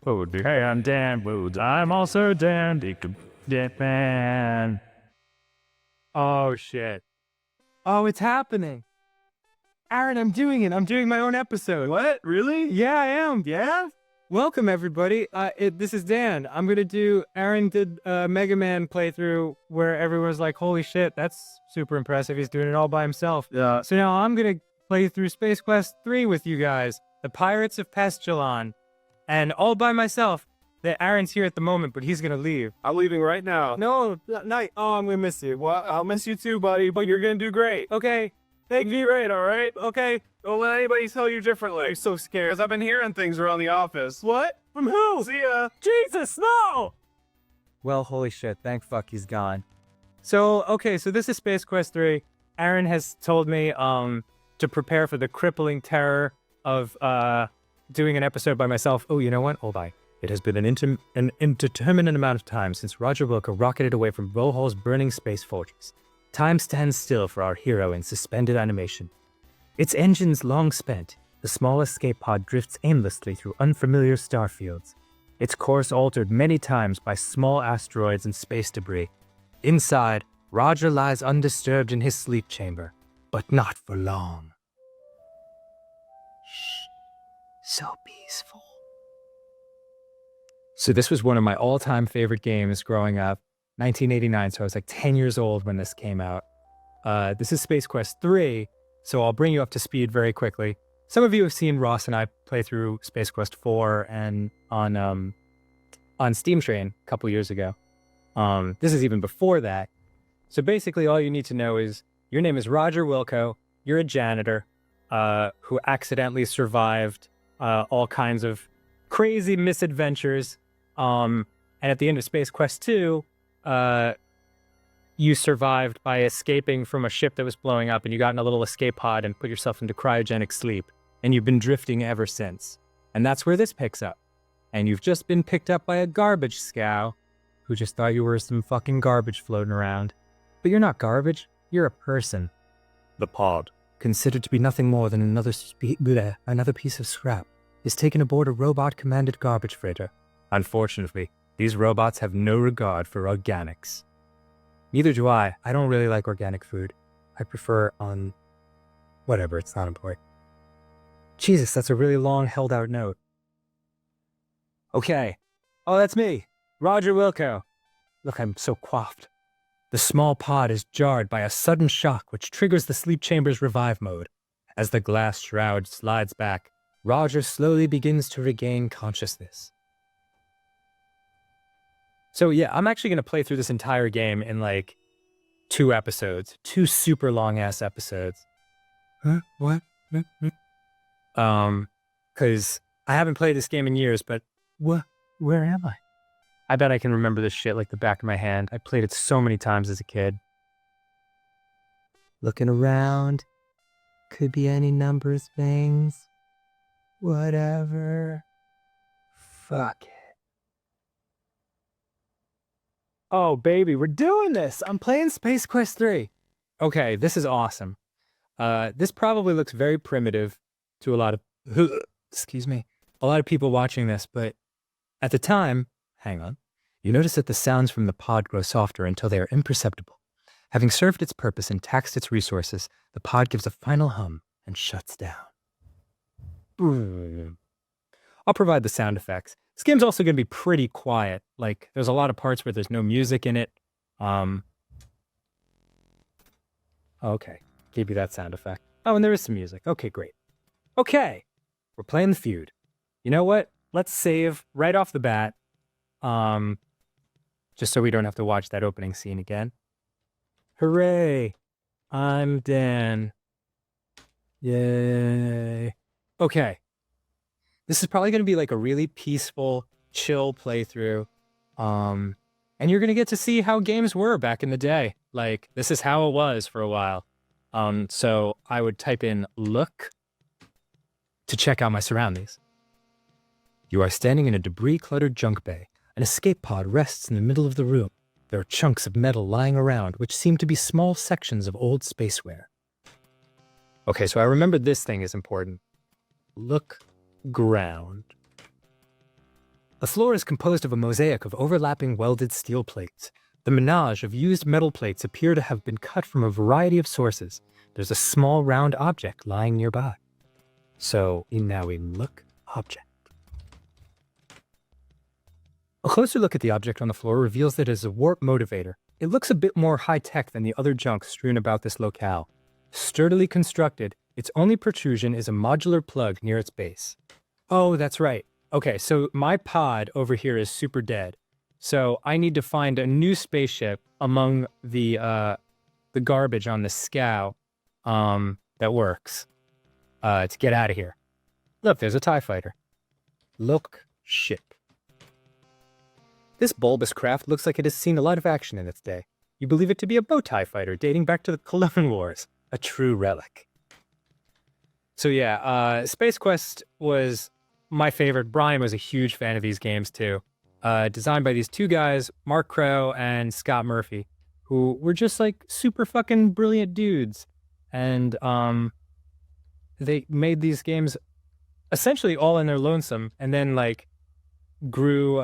Woody. Hey, I'm Dan Woods. I'm also Dan Man. Oh, shit. Oh, it's happening. Aaron, I'm doing it. I'm doing my own episode. What? Really? Yeah, I am. Yeah? Welcome, everybody. This is Dan. I'm going to do... Aaron did a Mega Man playthrough where everyone's like, holy shit, that's super impressive. He's doing it all by himself. Yeah. So now I'm going to play through Space Quest 3 with you guys. The Pirates of Pestilon. And all by myself. Aaron's here at the moment, but he's going to leave. I'm leaving right now. No, night. Oh, I'm going to miss you. Well, I'll miss you too, buddy, but you're gonna do great. Okay. Take me right, all right? Okay. Don't let anybody tell you differently. I'm so scared. Because I've been hearing things around the office. What? From who? See ya. Jesus, no! Well, holy shit. Thank fuck he's gone. So this is Space Quest 3. Aaron has told me to prepare for the crippling terror of doing an episode by myself. Oh, you know what? Hold on. It has been an indeterminate amount of time since Roger Wilco rocketed away from Bohal's burning space fortress. Time stands still for our hero in suspended animation. Its engines long spent, the small escape pod drifts aimlessly through unfamiliar starfields. Its course altered many times by small asteroids and space debris. Inside, Roger lies undisturbed in his sleep chamber, but not for long. Shh. So peaceful. So this was one of my all-time favorite games growing up. 1989, so I was like 10 years old when this came out. This is Space Quest 3, so I'll bring you up to speed very quickly. Some of you have seen Ross and I play through Space Quest 4 and on Steam Train a couple years ago. This is even before that. So basically all you need to know is your name is Roger Wilco, you're a janitor who accidentally survived all kinds of crazy misadventures. And at the end of Space Quest 2, you survived by escaping from a ship that was blowing up, and you got in a little escape pod and put yourself into cryogenic sleep. And you've been drifting ever since. And that's where this picks up. And you've just been picked up by a garbage scow who just thought you were some fucking garbage floating around. But you're not garbage. You're a person. The pod, considered to be nothing more than another piece of scrap, is taken aboard a robot-commanded garbage freighter. Unfortunately, these robots have no regard for organics. Neither do I. I don't really like organic food. I prefer whatever, it's not important. Jesus, that's a really long, held-out note. Okay. Oh, that's me. Roger Wilco. Look, I'm so coiffed. The small pod is jarred by a sudden shock which triggers the sleep chamber's revive mode. As the glass shroud slides back, Roger slowly begins to regain consciousness. So yeah, I'm actually going to play through this entire game in like 2 episodes. 2 super long-ass episodes. Huh? What? Because I haven't played this game in years, but where am I? I bet I can remember this shit like the back of my hand. I played it so many times as a kid. Looking around. Could be any number of things. Whatever. Fuck it. Oh, baby, we're doing this! I'm playing Space Quest 3. Okay, this is awesome. This probably looks very primitive to a lot of... excuse me. A lot of people watching this, but at the time... Hang on. You notice that the sounds from the pod grow softer until they are imperceptible. Having served its purpose and taxed its resources, the pod gives a final hum and shuts down. I'll provide the sound effects. This game's also going to be pretty quiet. Like, there's a lot of parts where there's no music in it. Okay, gave you that sound effect. Oh, and there is some music. Okay, great. Okay, we're playing the feud. You know what? Let's save right off the bat. Just so we don't have to watch that opening scene again. Hooray! I'm Dan. Yay. Okay. This is probably going to be like a really peaceful, chill playthrough. And you're going to get to see how games were back in the day. Like, this is how it was for a while. So I would type in look to check out my surroundings. You are standing in a debris-cluttered junk bay. An escape pod rests in the middle of the room. There are chunks of metal lying around, which seem to be small sections of old spaceware. Okay, so I remember this thing is important. Look ground. The floor is composed of a mosaic of overlapping welded steel plates. The menage of used metal plates appear to have been cut from a variety of sources. There's a small round object lying nearby. So now we look object. A closer look at the object on the floor reveals that it is a warp motivator. It looks a bit more high-tech than the other junk strewn about this locale. Sturdily constructed, its only protrusion is a modular plug near its base. Oh, that's right. Okay, so my pod over here is super dead. So I need to find a new spaceship among the garbage on the scow that works to get out of here. Look, there's a TIE fighter. Look, ship. This bulbous craft looks like it has seen a lot of action in its day. You believe it to be a bow tie fighter dating back to the Clone Wars. A true relic. So yeah, Space Quest was my favorite. Brian was a huge fan of these games too. Designed by these two guys, Mark Crow and Scott Murphy, who were just like super fucking brilliant dudes. And they made these games essentially all in their lonesome, and then like grew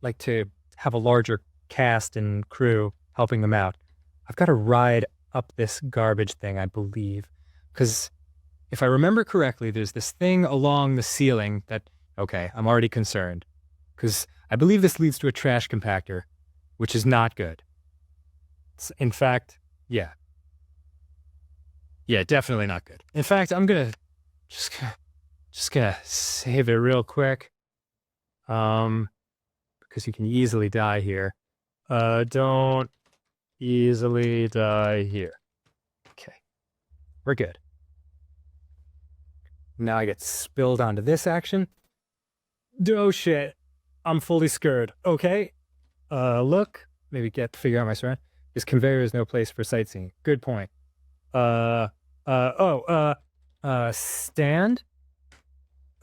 like to have a larger cast and crew helping them out. I've got to ride up this garbage thing, I believe, because if I remember correctly, there's this thing along the ceiling that, okay, I'm already concerned, because I believe this leads to a trash compactor, which is not good. In fact, yeah, definitely not good. In fact, I'm gonna just gonna save it real quick, because you can easily die here. Don't easily die here. Okay, we're good. Now I get spilled onto this action. Oh shit, I'm fully scared. Okay, look, maybe figure out my surround. This conveyor is no place for sightseeing. Good point. Stand?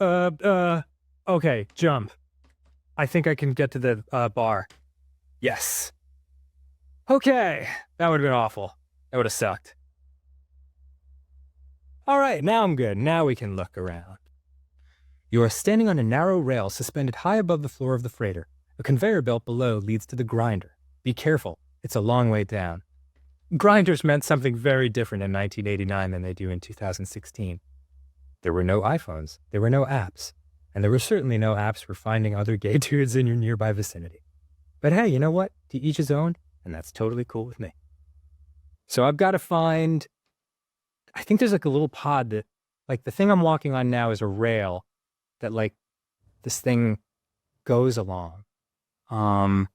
Okay, jump. I think I can get to the bar. Yes. Okay, that would have been awful. That would have sucked. All right, now I'm good. Now we can look around. You are standing on a narrow rail suspended high above the floor of the freighter. A conveyor belt below leads to the grinder. Be careful, it's a long way down. Grinders meant something very different in 1989 than they do in 2016. There were no iPhones, there were no apps, and there were certainly no apps for finding other gay dudes in your nearby vicinity. But hey, you know what? To each his own, and that's totally cool with me. So I've got to find, I think there's like a little pod that, like the thing I'm walking on now is a rail that like this thing goes along. And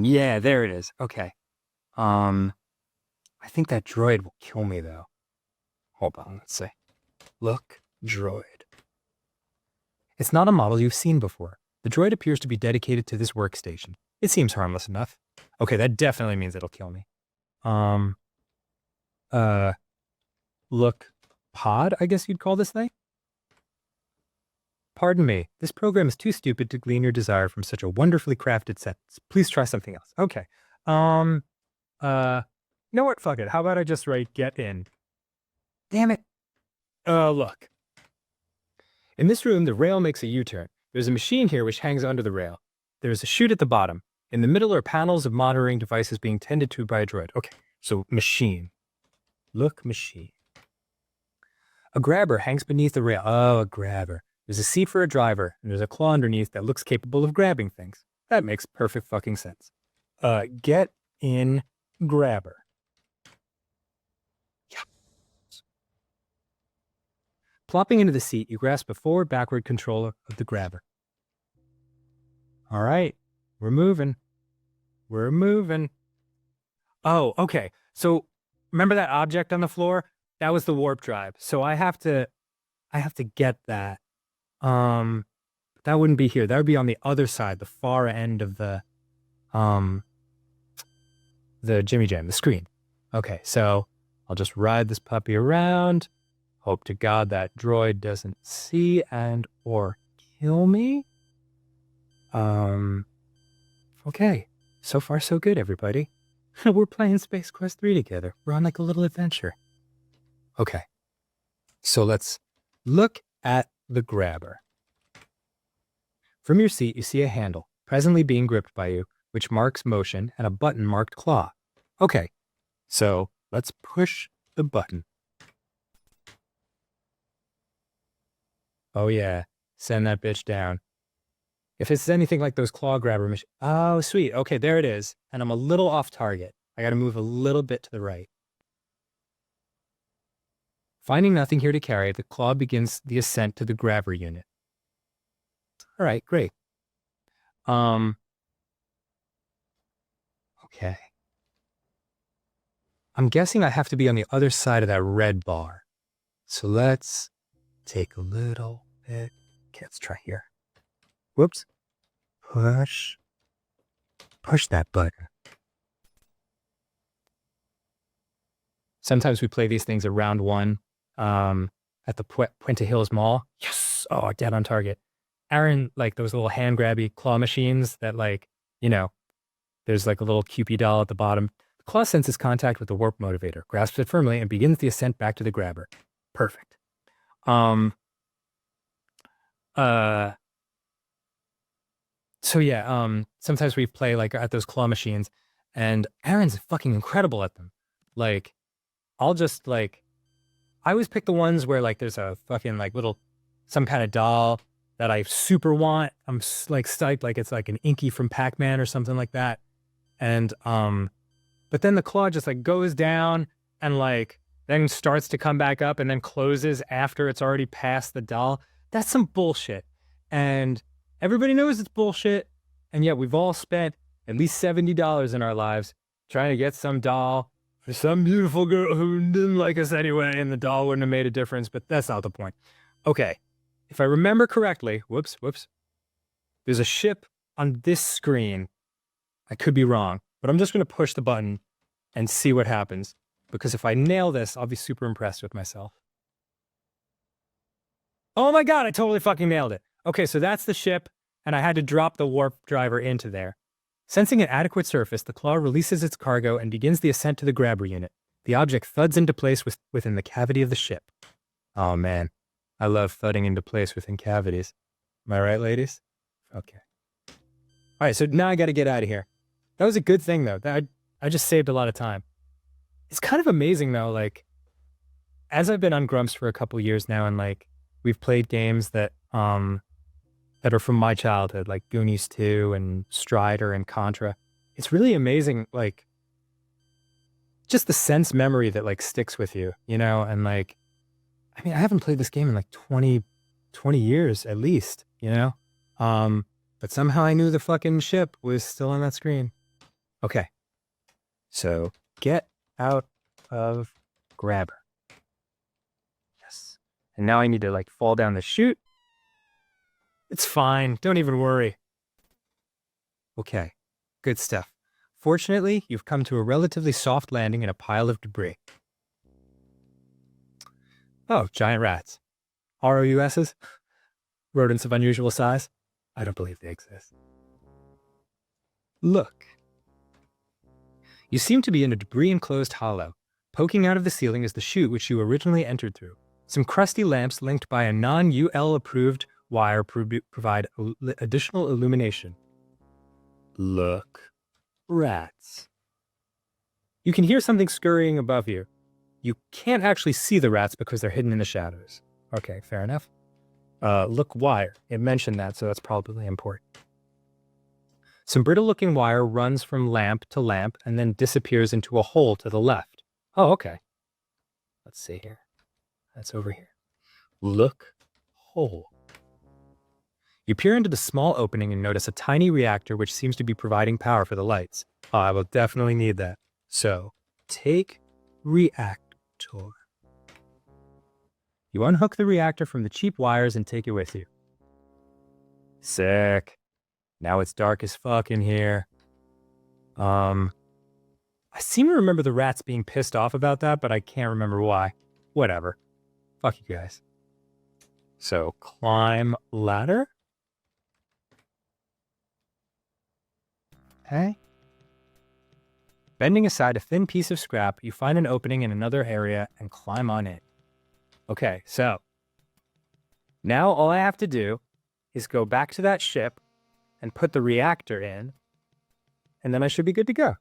yeah, there it is. Okay. I think that droid will kill me though. Hold on, let's see. Look, droid. It's not a model you've seen before. The droid appears to be dedicated to this workstation. It seems harmless enough. Okay, that definitely means it'll kill me. Look, pod, I guess you'd call this thing? Pardon me, this program is too stupid to glean your desire from such a wonderfully crafted sentence. Please try something else. Okay. You know what? Fuck it. How about I just write get in? Damn it. Look. In this room, the rail makes a U-turn. There's a machine here which hangs under the rail. There's a chute at the bottom. In the middle are panels of monitoring devices being tended to by a droid. Okay, so machine. Look, machine. A grabber hangs beneath the rail. Oh, a grabber. There's a seat for a driver, and there's a claw underneath that looks capable of grabbing things. That makes perfect fucking sense. Get in grabber. Yeah. Plopping into the seat, you grasp a forward-backward controller of the grabber. All right, we're moving. We're moving. Oh, okay. So remember that object on the floor? That was the warp drive. So I have to get that. That wouldn't be here. That would be on the other side, the far end of the Jimmy Jam, the screen. Okay, so I'll just ride this puppy around. Hope to God that droid doesn't see and or kill me. Okay. So far, so good, everybody. We're playing Space Quest 3 together. We're on like a little adventure. Okay. So let's look at the grabber. From your seat, you see a handle, presently being gripped by you, which marks motion, and a button marked claw. Okay, so let's push the button. Oh yeah, send that bitch down. If it's anything like those claw grabber machines. Oh, sweet. Okay, there it is. And I'm a little off target. I got to move a little bit to the right. Finding nothing here to carry, the claw begins the ascent to the grabber unit. All right, great. Okay. I'm guessing I have to be on the other side of that red bar. So let's take a little bit. Okay, let's try here. Whoops. Push that button. Sometimes we play these things at round one at the Puente Hills Mall. Yes! Oh, dead on target. Aaron, like those little hand grabby claw machines that there's like a little Cupid doll at the bottom. The claw senses contact with the warp motivator, grasps it firmly, and begins the ascent back to the grabber. Perfect. So yeah, sometimes we play like at those claw machines, and Aaron's fucking incredible at them. Like, I'll just like, I always pick the ones where like there's a fucking like little, some kind of doll that I super want. I'm like psyched, like it's like an Inky from Pac-Man or something like that. And, but then the claw just like goes down and like then starts to come back up and then closes after it's already past the doll. That's some bullshit. And everybody knows it's bullshit. And yet we've all spent at least $70 in our lives trying to get some doll for some beautiful girl who didn't like us anyway, and the doll wouldn't have made a difference, but that's not the point. Okay, if I remember correctly, whoops, there's a ship on this screen. I could be wrong, but I'm just going to push the button and see what happens, because if I nail this, I'll be super impressed with myself. Oh my God, I totally fucking nailed it. Okay, so that's the ship, and I had to drop the warp driver into there. Sensing an adequate surface, the claw releases its cargo and begins the ascent to the grabber unit. The object thuds into place within the cavity of the ship. Oh man, I love thudding into place within cavities. Am I right, ladies? Okay. All right, so now I got to get out of here. That was a good thing, though. I just saved a lot of time. It's kind of amazing, though, like, as I've been on Grumps for a couple years now, and like, we've played games that are from my childhood, like Goonies 2 and Strider and Contra. It's really amazing, like, just the sense memory that, like, sticks with you, you know? And, like, I mean, I haven't played this game in, like, 20 years at least, you know? But somehow I knew the fucking ship was still on that screen. Okay. So, get out of grabber. Yes. And now I need to, like, fall down the chute. It's fine. Don't even worry. Okay. Good stuff. Fortunately, you've come to a relatively soft landing in a pile of debris. Oh, giant rats. ROUSs? Rodents of unusual size? I don't believe they exist. Look. You seem to be in a debris-enclosed hollow. Poking out of the ceiling is the chute which you originally entered through. Some crusty lamps linked by a non-UL approved wire provide additional illumination. Look. Rats. You can hear something scurrying above you. You can't actually see the rats because they're hidden in the shadows. Okay, fair enough. Look wire. It mentioned that, so that's probably important. Some brittle-looking wire runs from lamp to lamp and then disappears into a hole to the left. Oh, okay. Let's see here. That's over here. Look. Hole. You peer into the small opening and notice a tiny reactor which seems to be providing power for the lights. Oh, I will definitely need that. So, take reactor. You unhook the reactor from the cheap wires and take it with you. Sick. Now it's dark as fuck in here. I seem to remember the rats being pissed off about that, but I can't remember why. Whatever. Fuck you guys. So, climb ladder? Okay. Bending aside a thin piece of scrap, you find an opening in another area and climb on it. Okay, so now all I have to do is go back to that ship and put the reactor in, and then I should be good to go.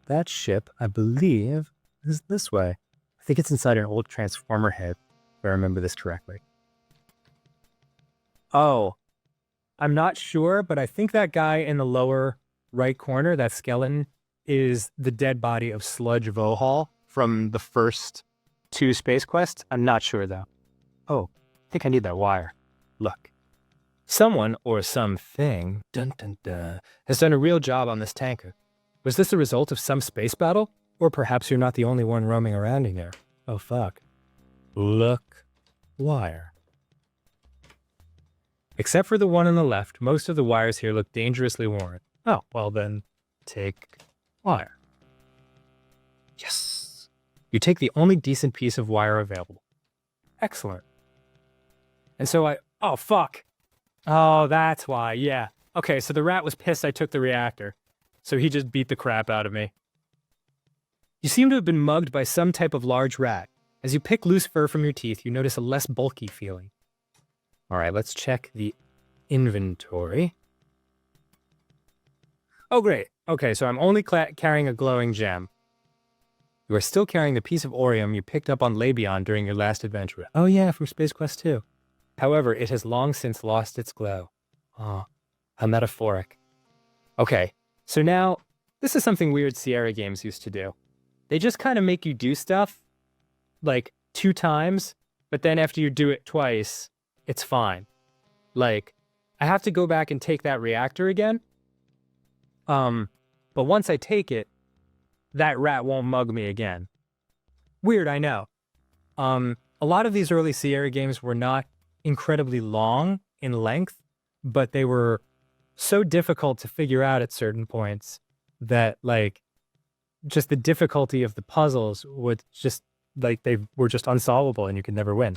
That ship, I believe, is this way. I think it's inside an old transformer head, if I remember this correctly. Oh, I'm not sure, but I think that guy in the lower right corner, that skeleton, is the dead body of Sludge Vohal from the first 2 Space Quests. I'm not sure, though. Oh, I think I need that wire. Look. Someone, or something, dun dun dun, has done a real job on this tanker. Was this a result of some space battle? Or perhaps you're not the only one roaming around in here. Oh, fuck. Look. Wire. Except for the one on the left, most of the wires here look dangerously worn. Oh, well then, take wire. Yes! You take the only decent piece of wire available. Excellent. And so oh, fuck! Oh, that's why, yeah. Okay, so the rat was pissed I took the reactor. So he just beat the crap out of me. You seem to have been mugged by some type of large rat. As you pick loose fur from your teeth, you notice a less bulky feeling. All right, let's check the inventory. Oh, great. Okay, so I'm only carrying a glowing gem. You are still carrying the piece of Orium you picked up on Labion during your last adventure. Oh yeah, from Space Quest 2. However, it has long since lost its glow. Oh, how metaphoric. Okay, so now, this is something weird Sierra games used to do. They just kind of make you do stuff, like, 2 times, but then after you do it twice, it's fine. Like, I have to go back and take that reactor again. But once I take it, that rat won't mug me again. Weird, I know. A lot of these early Sierra games were not incredibly long in length, but they were so difficult to figure out at certain points that, like, just the difficulty of the puzzles would just, like, they were just unsolvable and you could never win.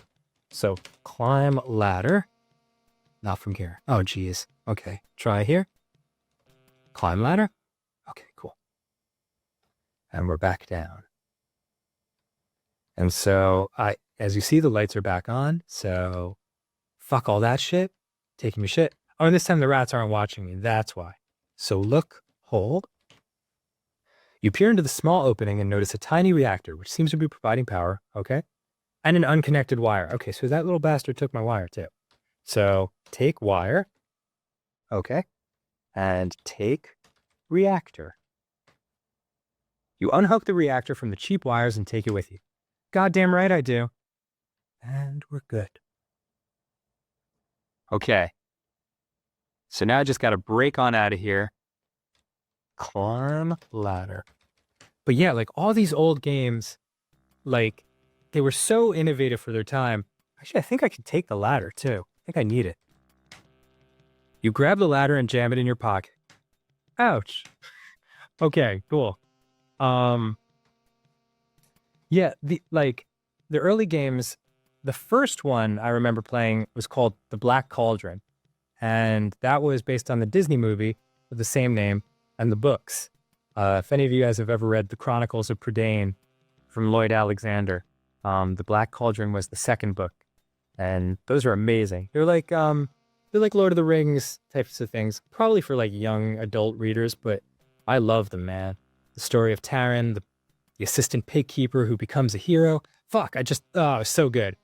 So, climb ladder. Not from here. Oh, geez. Okay, try here. Climb ladder. Okay, cool. And we're back down. And so, as you see, the lights are back on. So, fuck all that shit. Taking me shit. Oh, and this time the rats aren't watching me. That's why. So look, hold. You peer into the small opening and notice a tiny reactor, which seems to be providing power. Okay. And an unconnected wire. Okay, so that little bastard took my wire too. So take wire. Okay. And take reactor. You unhook the reactor from the cheap wires and take it with you. Goddamn right I do. And we're good. Okay. So now I just got to break on out of here. Climb ladder. But yeah, like all these old games, like they were so innovative for their time. Actually, I think I can take the ladder too. I think I need it. You grab the ladder and jam it in your pocket. Ouch. Okay, cool. Yeah, the early games, the first one I remember playing was called The Black Cauldron. And that was based on the Disney movie with the same name and the books. If any of you guys have ever read The Chronicles of Prydain from Lloyd Alexander, The Black Cauldron was the second book. And those are amazing. They're like Lord of the Rings types of things, probably for like young adult readers, but I love them, man. The story of Taran, the assistant pig keeper who becomes a hero. Fuck, so good.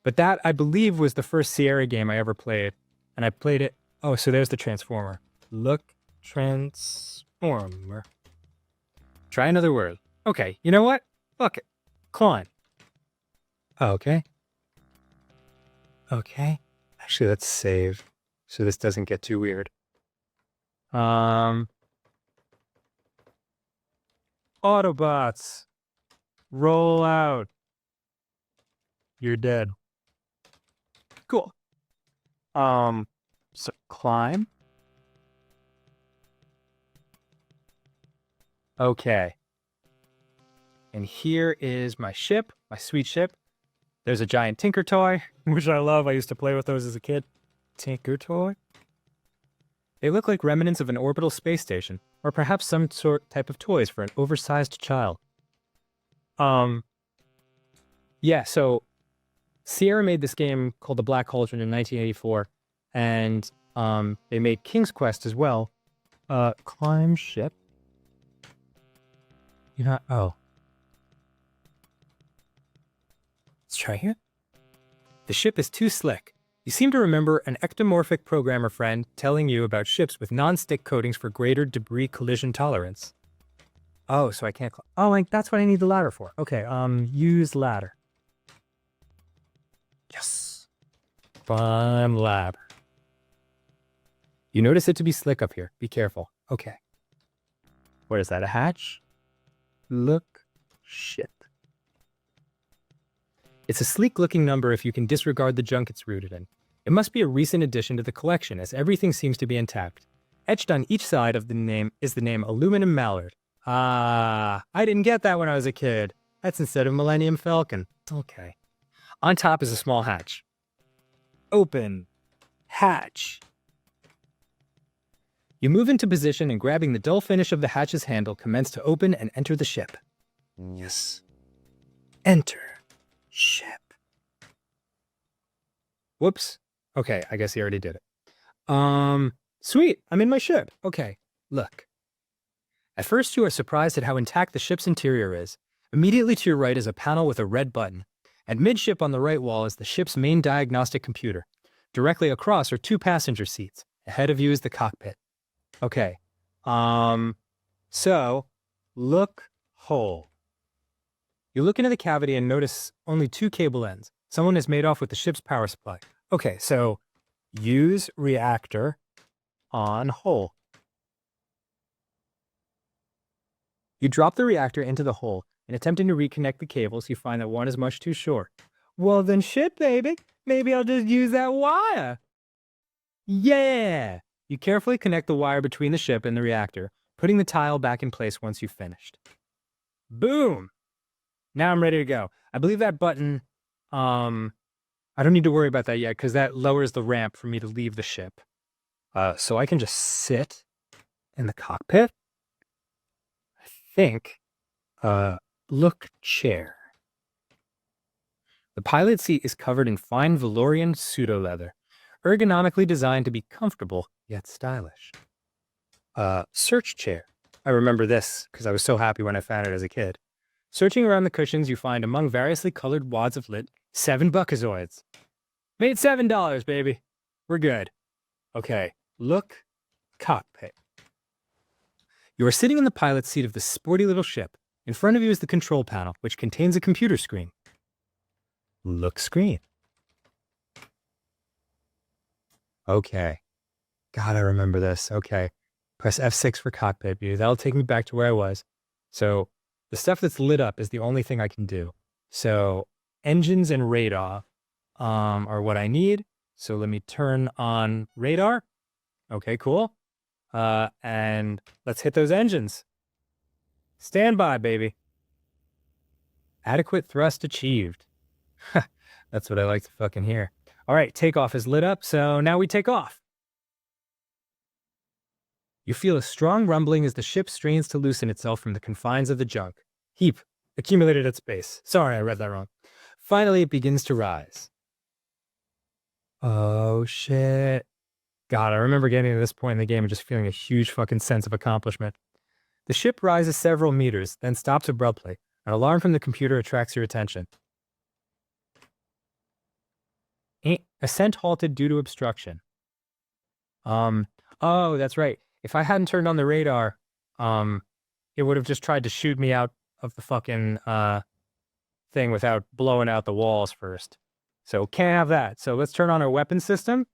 But that, I believe, was the first Sierra game I ever played. And I played it. Oh, so there's the Transformer. Look, Transformer. Try another word. Okay, you know what? Fuck it. Climb. Okay. Okay. Actually, let's save so this doesn't get too weird. Autobots. Roll out. You're dead. Cool. So climb. Okay. And here is my ship, my sweet ship. There's a giant Tinker Toy, which I love. I used to play with those as a kid. Tinker Toy. They look like remnants of an orbital space station, or perhaps some type of toys for an oversized child. Yeah, so Sierra made this game called The Black Cauldron in 1984, and they made King's Quest as well. Climb ship. Oh. Let's try here. The ship is too slick. You seem to remember an ectomorphic programmer friend telling you about ships with non-stick coatings for greater debris collision tolerance. Oh, so I can't... that's what I need the ladder for. Okay, use ladder. Yes. Climb ladder. You notice it to be slick up here. Be careful. Okay. What is that, a hatch? Look. Shit. It's a sleek-looking number if you can disregard the junk it's rooted in. It must be a recent addition to the collection, as everything seems to be intact. Etched on each side of the name is the name Aluminum Mallard. Ah, I didn't get that when I was a kid. That's instead of Millennium Falcon. Okay. On top is a small hatch. Open. Hatch. You move into position and grabbing the dull finish of the hatch's handle, commence to open and enter the ship. Yes. Enter. Ship. Whoops. Okay, I guess he already did it. Sweet, I'm in my ship. Okay, look. At first you are surprised at how intact the ship's interior is. Immediately to your right is a panel with a red button. At midship on the right wall is the ship's main diagnostic computer. Directly across are 2 passenger seats. Ahead of you is the cockpit. Okay, so, look hole. You look into the cavity and notice only 2 cable ends. Someone has made off with the ship's power supply. Okay, so use reactor on hole. You drop the reactor into the hole, and attempting to reconnect the cables, you find that one is much too short. Well then shit, baby. Maybe I'll just use that wire. Yeah! You carefully connect the wire between the ship and the reactor, putting the tile back in place once you've finished. Boom! Now I'm ready to go. I believe that button, I don't need to worry about that yet because that lowers the ramp for me to leave the ship. So I can just sit in the cockpit. I think, look chair. The pilot seat is covered in fine Valorian pseudo-leather, ergonomically designed to be comfortable yet stylish. Search chair. I remember this because I was so happy when I found it as a kid. Searching around the cushions, you find among variously colored wads of lit 7 buckazoids. Made $7, baby. We're good. Okay, look cockpit. You are sitting in the pilot's seat of this sporty little ship. In front of you is the control panel, which contains a computer screen. Look screen. Okay. God, I remember this. Okay. Press F6 for cockpit view. That'll take me back to where I was. So the stuff that's lit up is the only thing I can do. So engines and radar are what I need. So let me turn on radar. Okay, cool. And let's hit those engines. Stand by, baby. Adequate thrust achieved. That's what I like to fucking hear. All right, takeoff is lit up, so now we take off. You feel a strong rumbling as the ship strains to loosen itself from the confines of the junk. Heap, accumulated at space. Sorry, I read that wrong. Finally, it begins to rise. Oh, shit. God, I remember getting to this point in the game and just feeling a huge fucking sense of accomplishment. The ship rises several meters, then stops abruptly. An alarm from the computer attracts your attention. Ascent halted due to obstruction. Oh, that's right. If I hadn't turned on the radar, it would have just tried to shoot me out of the fucking thing without blowing out the walls first. So can't have that. So let's turn on our weapon system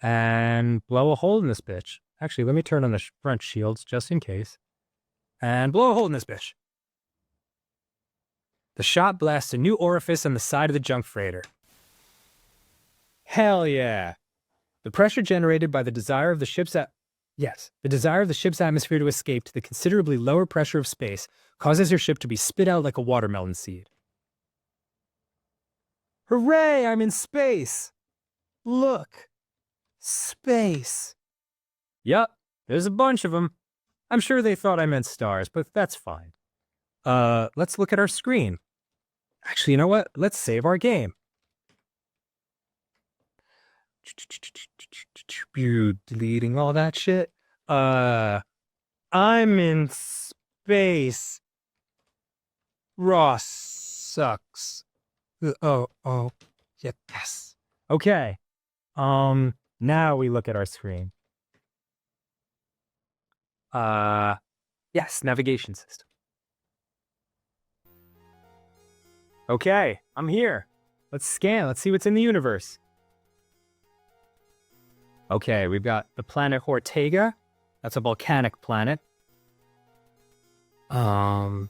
and blow a hole in this bitch. Actually, let me turn on the front shields just in case. And blow a hole in this bitch. The shot blasts a new orifice on the side of the junk freighter. Hell yeah. The pressure generated by the desire of the ship's atmosphere to escape to the considerably lower pressure of space causes your ship to be spit out like a watermelon seed. Hooray, I'm in space! Look. Space. Yup, there's a bunch of them. I'm sure they thought I meant stars, but that's fine. Let's look at our screen. Actually, you know what? Let's save our game. Deleting all that shit. I'm in space. Ross sucks. Oh, yeah, yes. Okay. Now we look at our screen. Yes, navigation system. Okay, I'm here. Let's scan. Let's see what's in the universe. Okay, we've got the planet Ortega. That's a volcanic planet. Oh,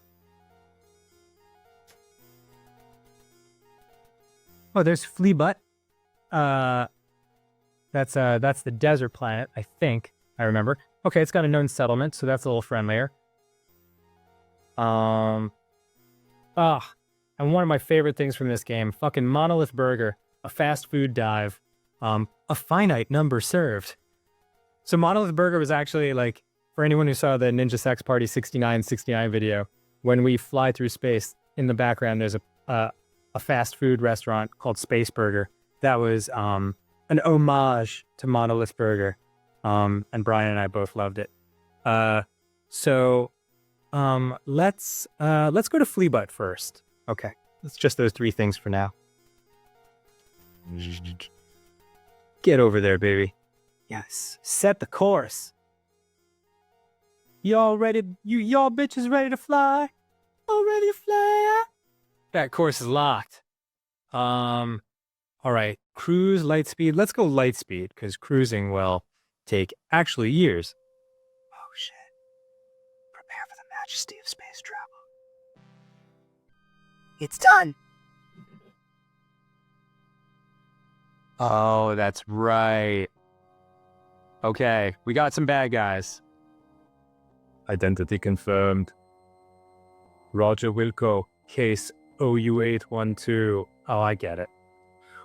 there's Fleabut. That's the desert planet, I think. I remember. Okay, it's got a known settlement, so that's a little friendlier. And one of my favorite things from this game, fucking Monolith Burger, a fast food dive, a finite number served. So Monolith Burger was actually like, for anyone who saw the Ninja Sex Party 69 video, when we fly through space, in the background there's a fast food restaurant called Space Burger. That was an homage to Monolith Burger. And Brian and I both loved it. So let's go to Fleabut first. Okay, it's just those three things for now. Get over there, baby. Yes, set the course. Y'all ready? Y'all bitches ready to fly? All ready to fly? That course is locked. All right, cruise, light speed. Let's go light speed because cruising will take actually years. Oh shit. Prepare for the majesty of space travel. It's done. Oh, that's right. Okay, we got some bad guys. Identity confirmed. Roger Wilco, case OU812. Oh, I get it.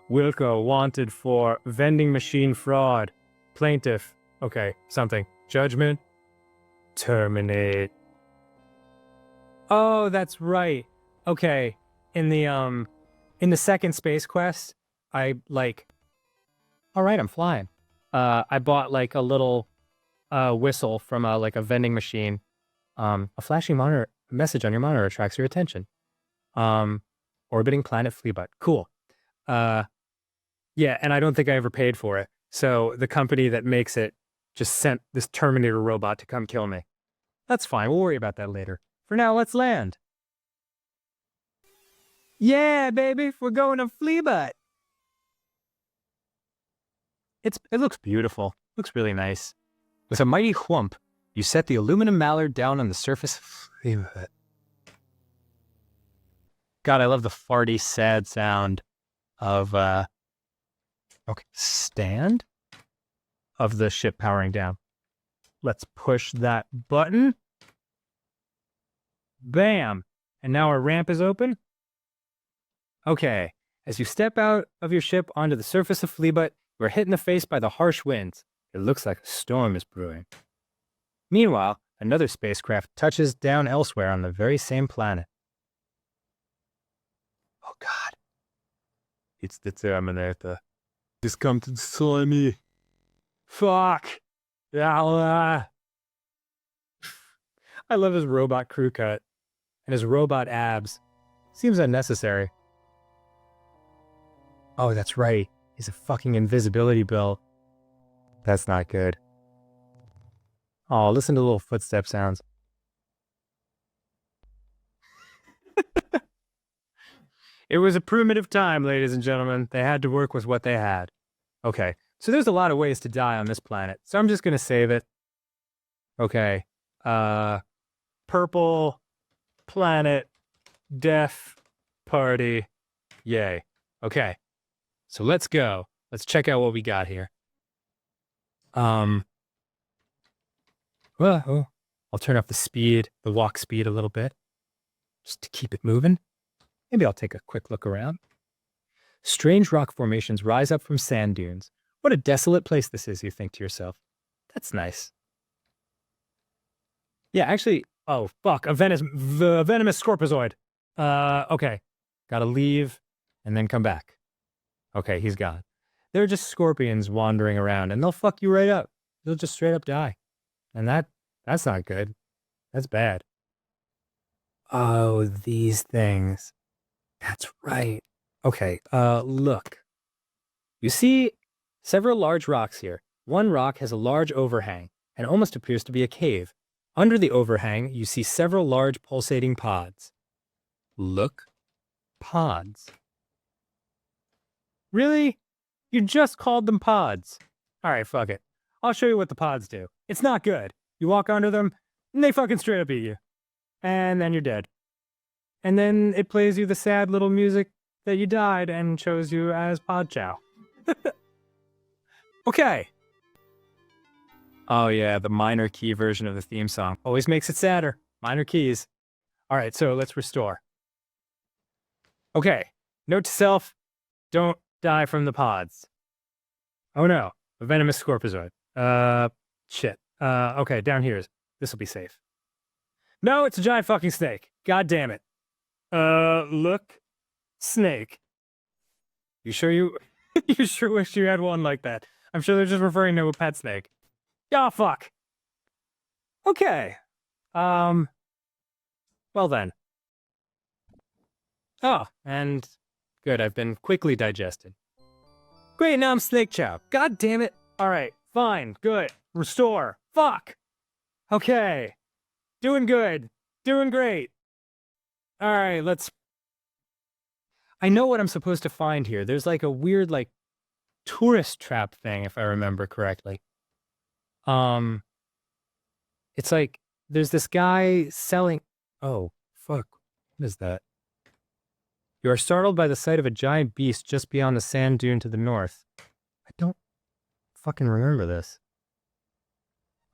Wilco wanted for vending machine fraud. Plaintiff. Okay, something. Judgment. Terminate. Oh, that's right. Okay. In the second space quest, I all right, I'm flying. I bought like a little whistle from like a vending machine. A flashing monitor message on your monitor attracts your attention. Orbiting planet Fleabut. Cool. Yeah, and I don't think I ever paid for it. So the company that makes it just sent this Terminator robot to come kill me. That's fine. We'll worry about that later. For now, let's land. Yeah, baby, we're going to Fleabut. It looks beautiful. Looks really nice. With a mighty whump, you set the aluminum mallard down on the surface of Fleabut. God, I love the farty, sad sound of stand of the ship powering down. Let's push that button. Bam! And now our ramp is open. Okay, as you step out of your ship onto the surface of Fleabut, you are hit in the face by the harsh winds. It looks like a storm is brewing. Meanwhile, another spacecraft touches down elsewhere on the very same planet. Oh God. It's the Terminator. He's come to destroy me. Fuck! I love his robot crew cut. And his robot abs. Seems unnecessary. Oh, that's right. He's a fucking invisibility belt. That's not good. Oh, listen to the little footstep sounds. It was a primitive time, ladies and gentlemen. They had to work with what they had. Okay, so there's a lot of ways to die on this planet. So I'm just going to save it. Okay. Purple, planet, death, party, yay. Okay, so let's go. Let's check out what we got here. Well, I'll turn up the speed, the walk speed a little bit, just to keep it moving. Maybe I'll take a quick look around. Strange rock formations rise up from sand dunes. What a desolate place this is, you think to yourself. That's nice. Yeah, actually, oh, fuck, a venomous scorpizoid. Okay. Gotta leave and then come back. Okay, he's gone. They're just scorpions wandering around, and they'll fuck you right up. You'll just straight up die. And that's not good. That's bad. Oh, these things. That's right. Okay, look. You see several large rocks here. One rock has a large overhang and almost appears to be a cave. Under the overhang, you see several large pulsating pods. Look. Pods. Really? You just called them pods. All right, fuck it. I'll show you what the pods do. It's not good. You walk under them, and they fucking straight up eat you. And then you're dead. And then it plays you the sad little music that you died and chose you as Pod Chow. Okay. Oh yeah, the minor key version of the theme song. Always makes it sadder. Minor keys. All right, so let's restore. Okay, note to self, don't die from the pods. Oh no, a venomous scorpizoid. Shit. Okay, down here. This will be safe. No, it's a giant fucking snake. God damn it. Look. Snake. You sure you sure wish you had one like that? I'm sure they're just referring to a pet snake. Oh, fuck. Okay. Well then. Oh, and good, I've been quickly digested. Great, now I'm Snake Chow. God damn it. All right, fine, good. Restore. Fuck. Okay. Doing good. Doing great. All right, let's... I know what I'm supposed to find here. There's like a weird, like, tourist trap thing, if I remember correctly. It's like, there's this guy selling... Oh, fuck. What is that? You are startled by the sight of a giant beast just beyond the sand dune to the north. I don't fucking remember this.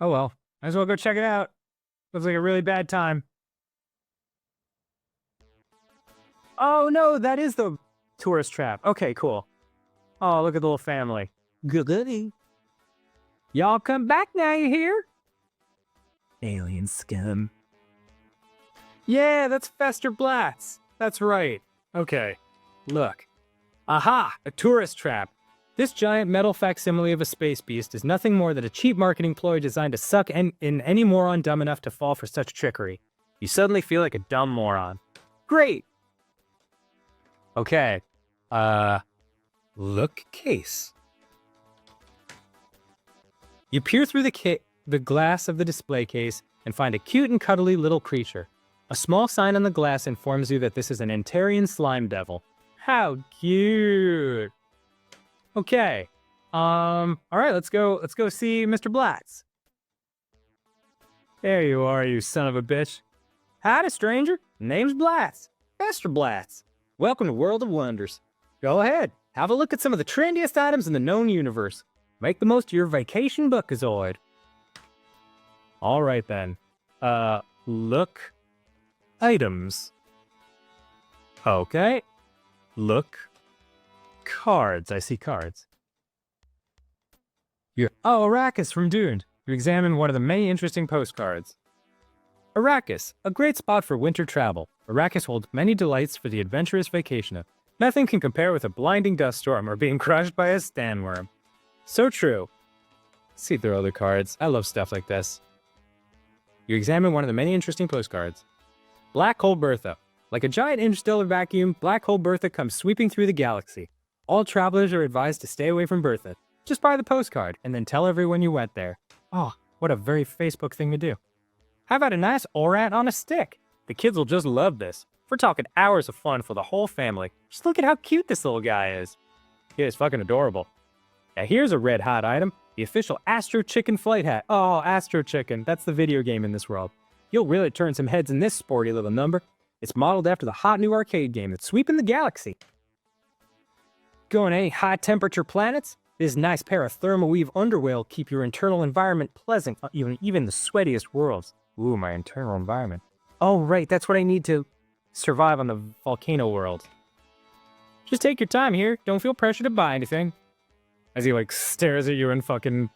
Oh well, might as well go check it out. Looks like a really bad time. Oh no, that is the tourist trap. Okay, cool. Oh, look at the little family. Goody. Y'all come back now, you hear? Alien scum. Yeah, that's Fester Blatz. That's right. Okay, look. Aha! A tourist trap. This giant metal facsimile of a space beast is nothing more than a cheap marketing ploy designed to suck in any moron dumb enough to fall for such trickery. You suddenly feel like a dumb moron. Great! Okay. Look case. You peer through the glass of the display case and find a cute and cuddly little creature. A small sign on the glass informs you that this is an Antarian slime devil. How cute! Okay. All right, let's go see Mr. Blatz. There you are, you son of a bitch. Howdy, stranger. Name's Blatz. Mr. Blatz. Welcome to World of Wonders. Go ahead, have a look at some of the trendiest items in the known universe. Make the most of your vacation bookazoid. All right then. Look. Items. Okay. Look. Cards. I see cards. Oh, Arrakis from Dune. You examine one of the many interesting postcards. Arrakis, a great spot for winter travel. Arrakis holds many delights for the adventurous vacationer. Nothing can compare with a blinding dust storm or being crushed by a standworm. So true. Let's see if there are other cards. I love stuff like this. You examine one of the many interesting postcards. Black Hole Bertha. Like a giant interstellar vacuum, Black Hole Bertha comes sweeping through the galaxy. All travelers are advised to stay away from Bertha. Just buy the postcard, and then tell everyone you went there. Oh, what a very Facebook thing to do. How about a nice Orat on a stick? The kids will just love this. We're talking hours of fun for the whole family. Just look at how cute this little guy is. He is fucking adorable. Now here's a red hot item. The official Astro Chicken flight hat. Oh, Astro Chicken. That's the video game in this world. You'll really turn some heads in this sporty little number. It's modeled after the hot new arcade game that's sweeping the galaxy. Going to any high-temperature planets? This nice pair of thermoweave underwear will keep your internal environment pleasant, even the sweatiest worlds. Ooh, my internal environment. Oh, right, that's what I need to survive on the volcano world. Just take your time here. Don't feel pressure to buy anything. As he, like, stares at you and fucking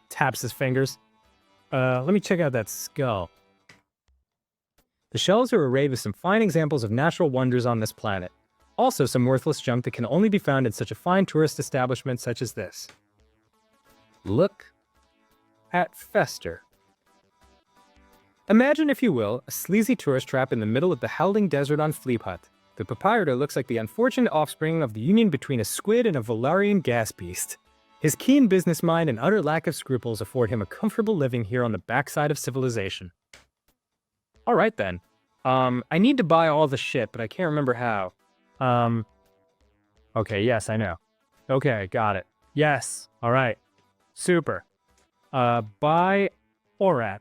taps his fingers. Let me check out that skull. The shelves are arrayed with some fine examples of natural wonders on this planet. also some worthless junk that can only be found in such a fine tourist establishment such as this. Look at Fester. Imagine, if you will, a sleazy tourist trap in the middle of the howling desert on Fleeput. The proprietor looks like the unfortunate offspring of the union between a squid and a Valarian gas beast. His keen business mind and utter lack of scruples afford him a comfortable living here on the backside of civilization. Alright then. I need to buy all the shit, but I can't remember how. Okay, yes, I know. Okay, got it. Yes, alright. Super. Buy Orat.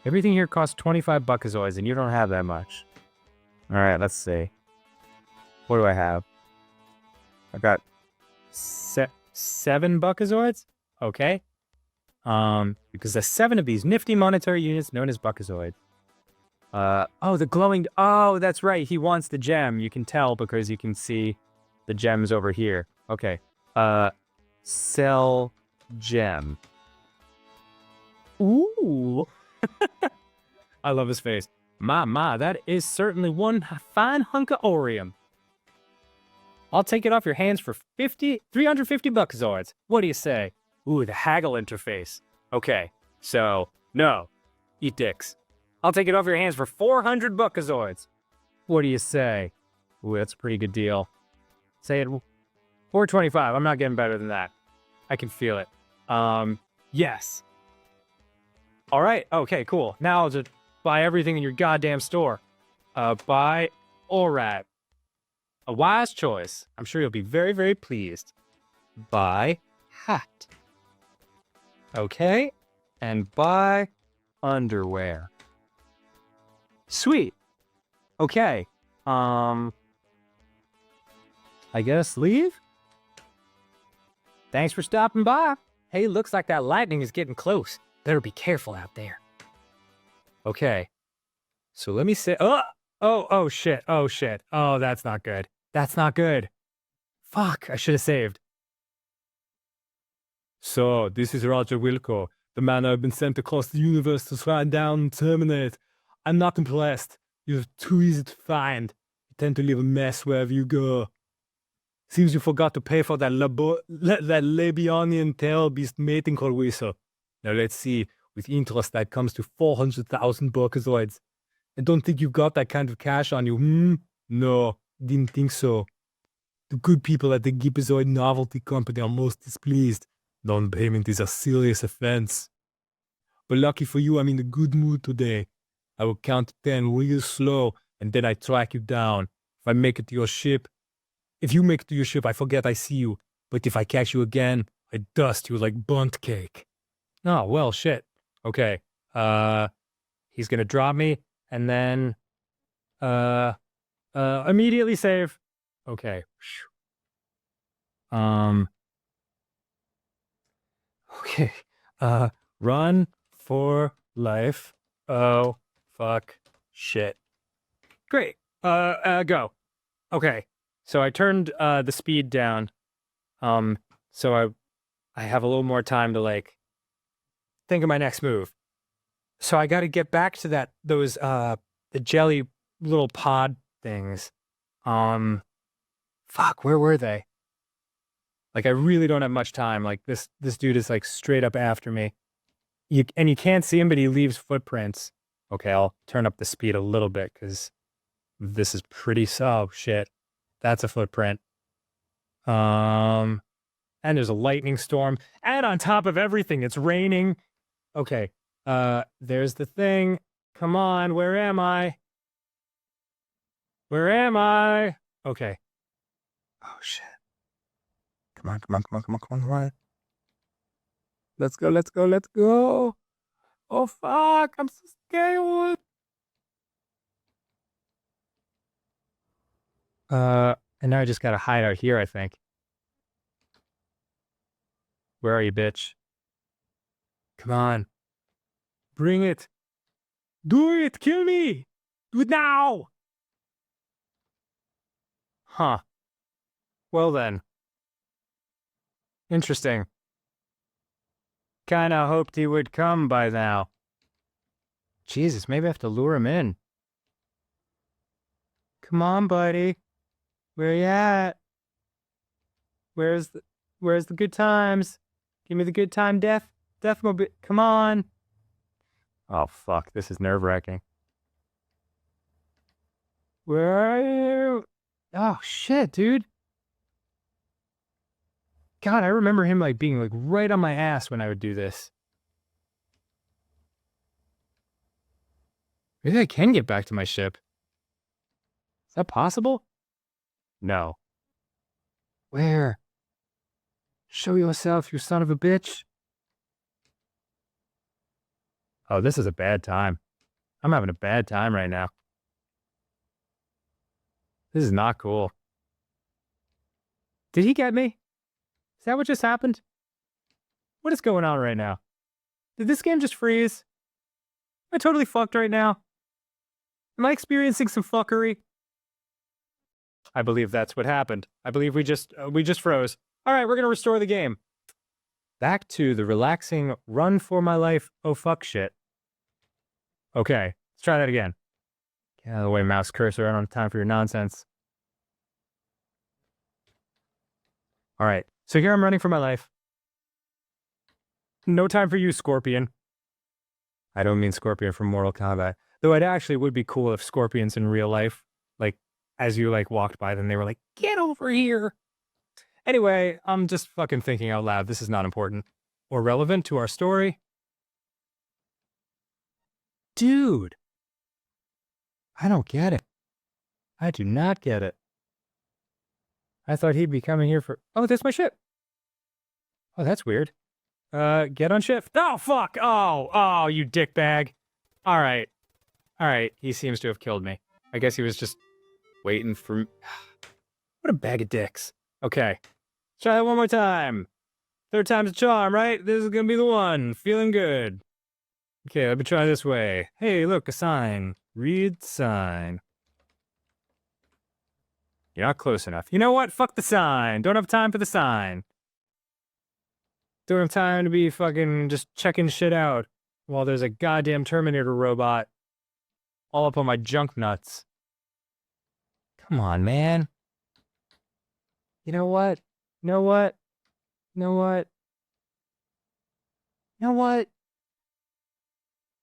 Everything here costs 25 buckazoids, and you don't have that much. Alright, let's see. What do I have? I got 7 buckazoids? Okay. Because there's 7 of these nifty monetary units known as buckazoid. Oh, the glowing... Oh, that's right. He wants the gem. You can tell because you can see the gems over here. Okay. Sell gem. Ooh. I love his face. My, that is certainly one fine hunk of Orium. I'll take it off your hands for 350 buckazoids. What do you say? Ooh, the haggle interface. Okay, so, no. Eat dicks. I'll take it off your hands for 400 buckazoids. What do you say? Ooh, that's a pretty good deal. Say it. 425. I'm not getting better than that. I can feel it. Yes. All right. Okay, cool. Now I'll just buy everything in your goddamn store. Buy Orat. A wise choice. I'm sure you'll be very, very pleased. Buy hat. Okay. And buy underwear. Sweet. Okay. I guess leave? Thanks for stopping by. Hey, looks like that lightning is getting close. Better be careful out there. Okay. So let me say... Oh, shit. Oh, shit. Oh, that's not good. That's not good. Fuck, I should have saved. So, this is Roger Wilco, the man I've been sent across the universe to try down and terminate. I'm not impressed. You're too easy to find. You tend to leave a mess wherever you go. Seems you forgot to pay for that Labionian tail beast mating call whistle. Now let's see, with interest that comes to 400,000 buckazoids. I don't think you got that kind of cash on you, No, didn't think so. The good people at the Gipazoid Novelty Company are most displeased. Non-payment is a serious offense. But lucky for you, I'm in a good mood today. I will count to 10 real slow, and then I track you down. If I make it to your ship... If you make it to your ship, I forget I see you. But if I catch you again, I dust you like bunt cake. Oh, well, shit. Okay. He's gonna drop me, and then... immediately save. Okay. Okay. Run for life. Oh, fuck. Shit. Great. Go. Okay. So I turned the speed down. So I have a little more time to like think of my next move. So I got to get back to those the jelly little pod things. Fuck, where were they? Like I really don't have much time. Like this dude is like straight up after me. You can't see him, but he leaves footprints. Okay, I'll turn up the speed a little bit because this is pretty shit. That's a footprint. And there's a lightning storm. And on top of everything, it's raining. Okay. There's the thing. Come on, where am I? Where am I? Okay. Oh, shit. Come on. Let's go. Oh, fuck. I'm so scared. And now I just gotta hide out here, I think. Where are you, bitch? Come on. Bring it. Do it! Kill me! Do it now! Huh. Well then. Interesting. Kinda hoped he would come by now. Jesus, maybe I have to lure him in. Come on, buddy. Where you at? Where's the good times? Give me the good time deathmobile. Come on. Oh, fuck. This is nerve-wracking. Where are you? Oh, shit, dude. God, I remember him, like, being, like, right on my ass when I would do this. Maybe I can get back to my ship. Is that possible? No. Where? Show yourself, you son of a bitch. Oh, this is a bad time. I'm having a bad time right now. This is not cool. Did he get me? Is that what just happened? What is going on right now? Did this game just freeze? Am I totally fucked right now? Am I experiencing some fuckery? I believe that's what happened. I believe we just froze. All right, we're going to restore the game. Back to the relaxing run for my life, oh fuck shit. Okay, let's try that again. Get out of the way, mouse cursor. I don't have time for your nonsense. All right, so here I'm running for my life. No time for you, Scorpion. I don't mean Scorpion from Mortal Kombat. Though it actually would be cool if scorpions in real life, like, as you, like, walked by them, they were like, get over here. Anyway, I'm just fucking thinking out loud. This is not important or relevant to our story. Dude. I don't get it. I do not get it. I thought he'd be coming here for... Oh, that's my ship. Oh, that's weird. Get on shift. Oh, fuck. Oh, you dickbag. All right. He seems to have killed me. I guess he was just waiting for... What a bag of dicks. Okay. Try that one more time. Third time's a charm, right? This is gonna be the one. Feeling good. Okay, let me try this way. Hey, look, a sign. Read sign. You're not close enough. You know what? Fuck the sign. Don't have time for the sign. Don't have time to be fucking just checking shit out while there's a goddamn Terminator robot all up on my junk nuts. Come on, man. You know what? You know what? You know what? You know what?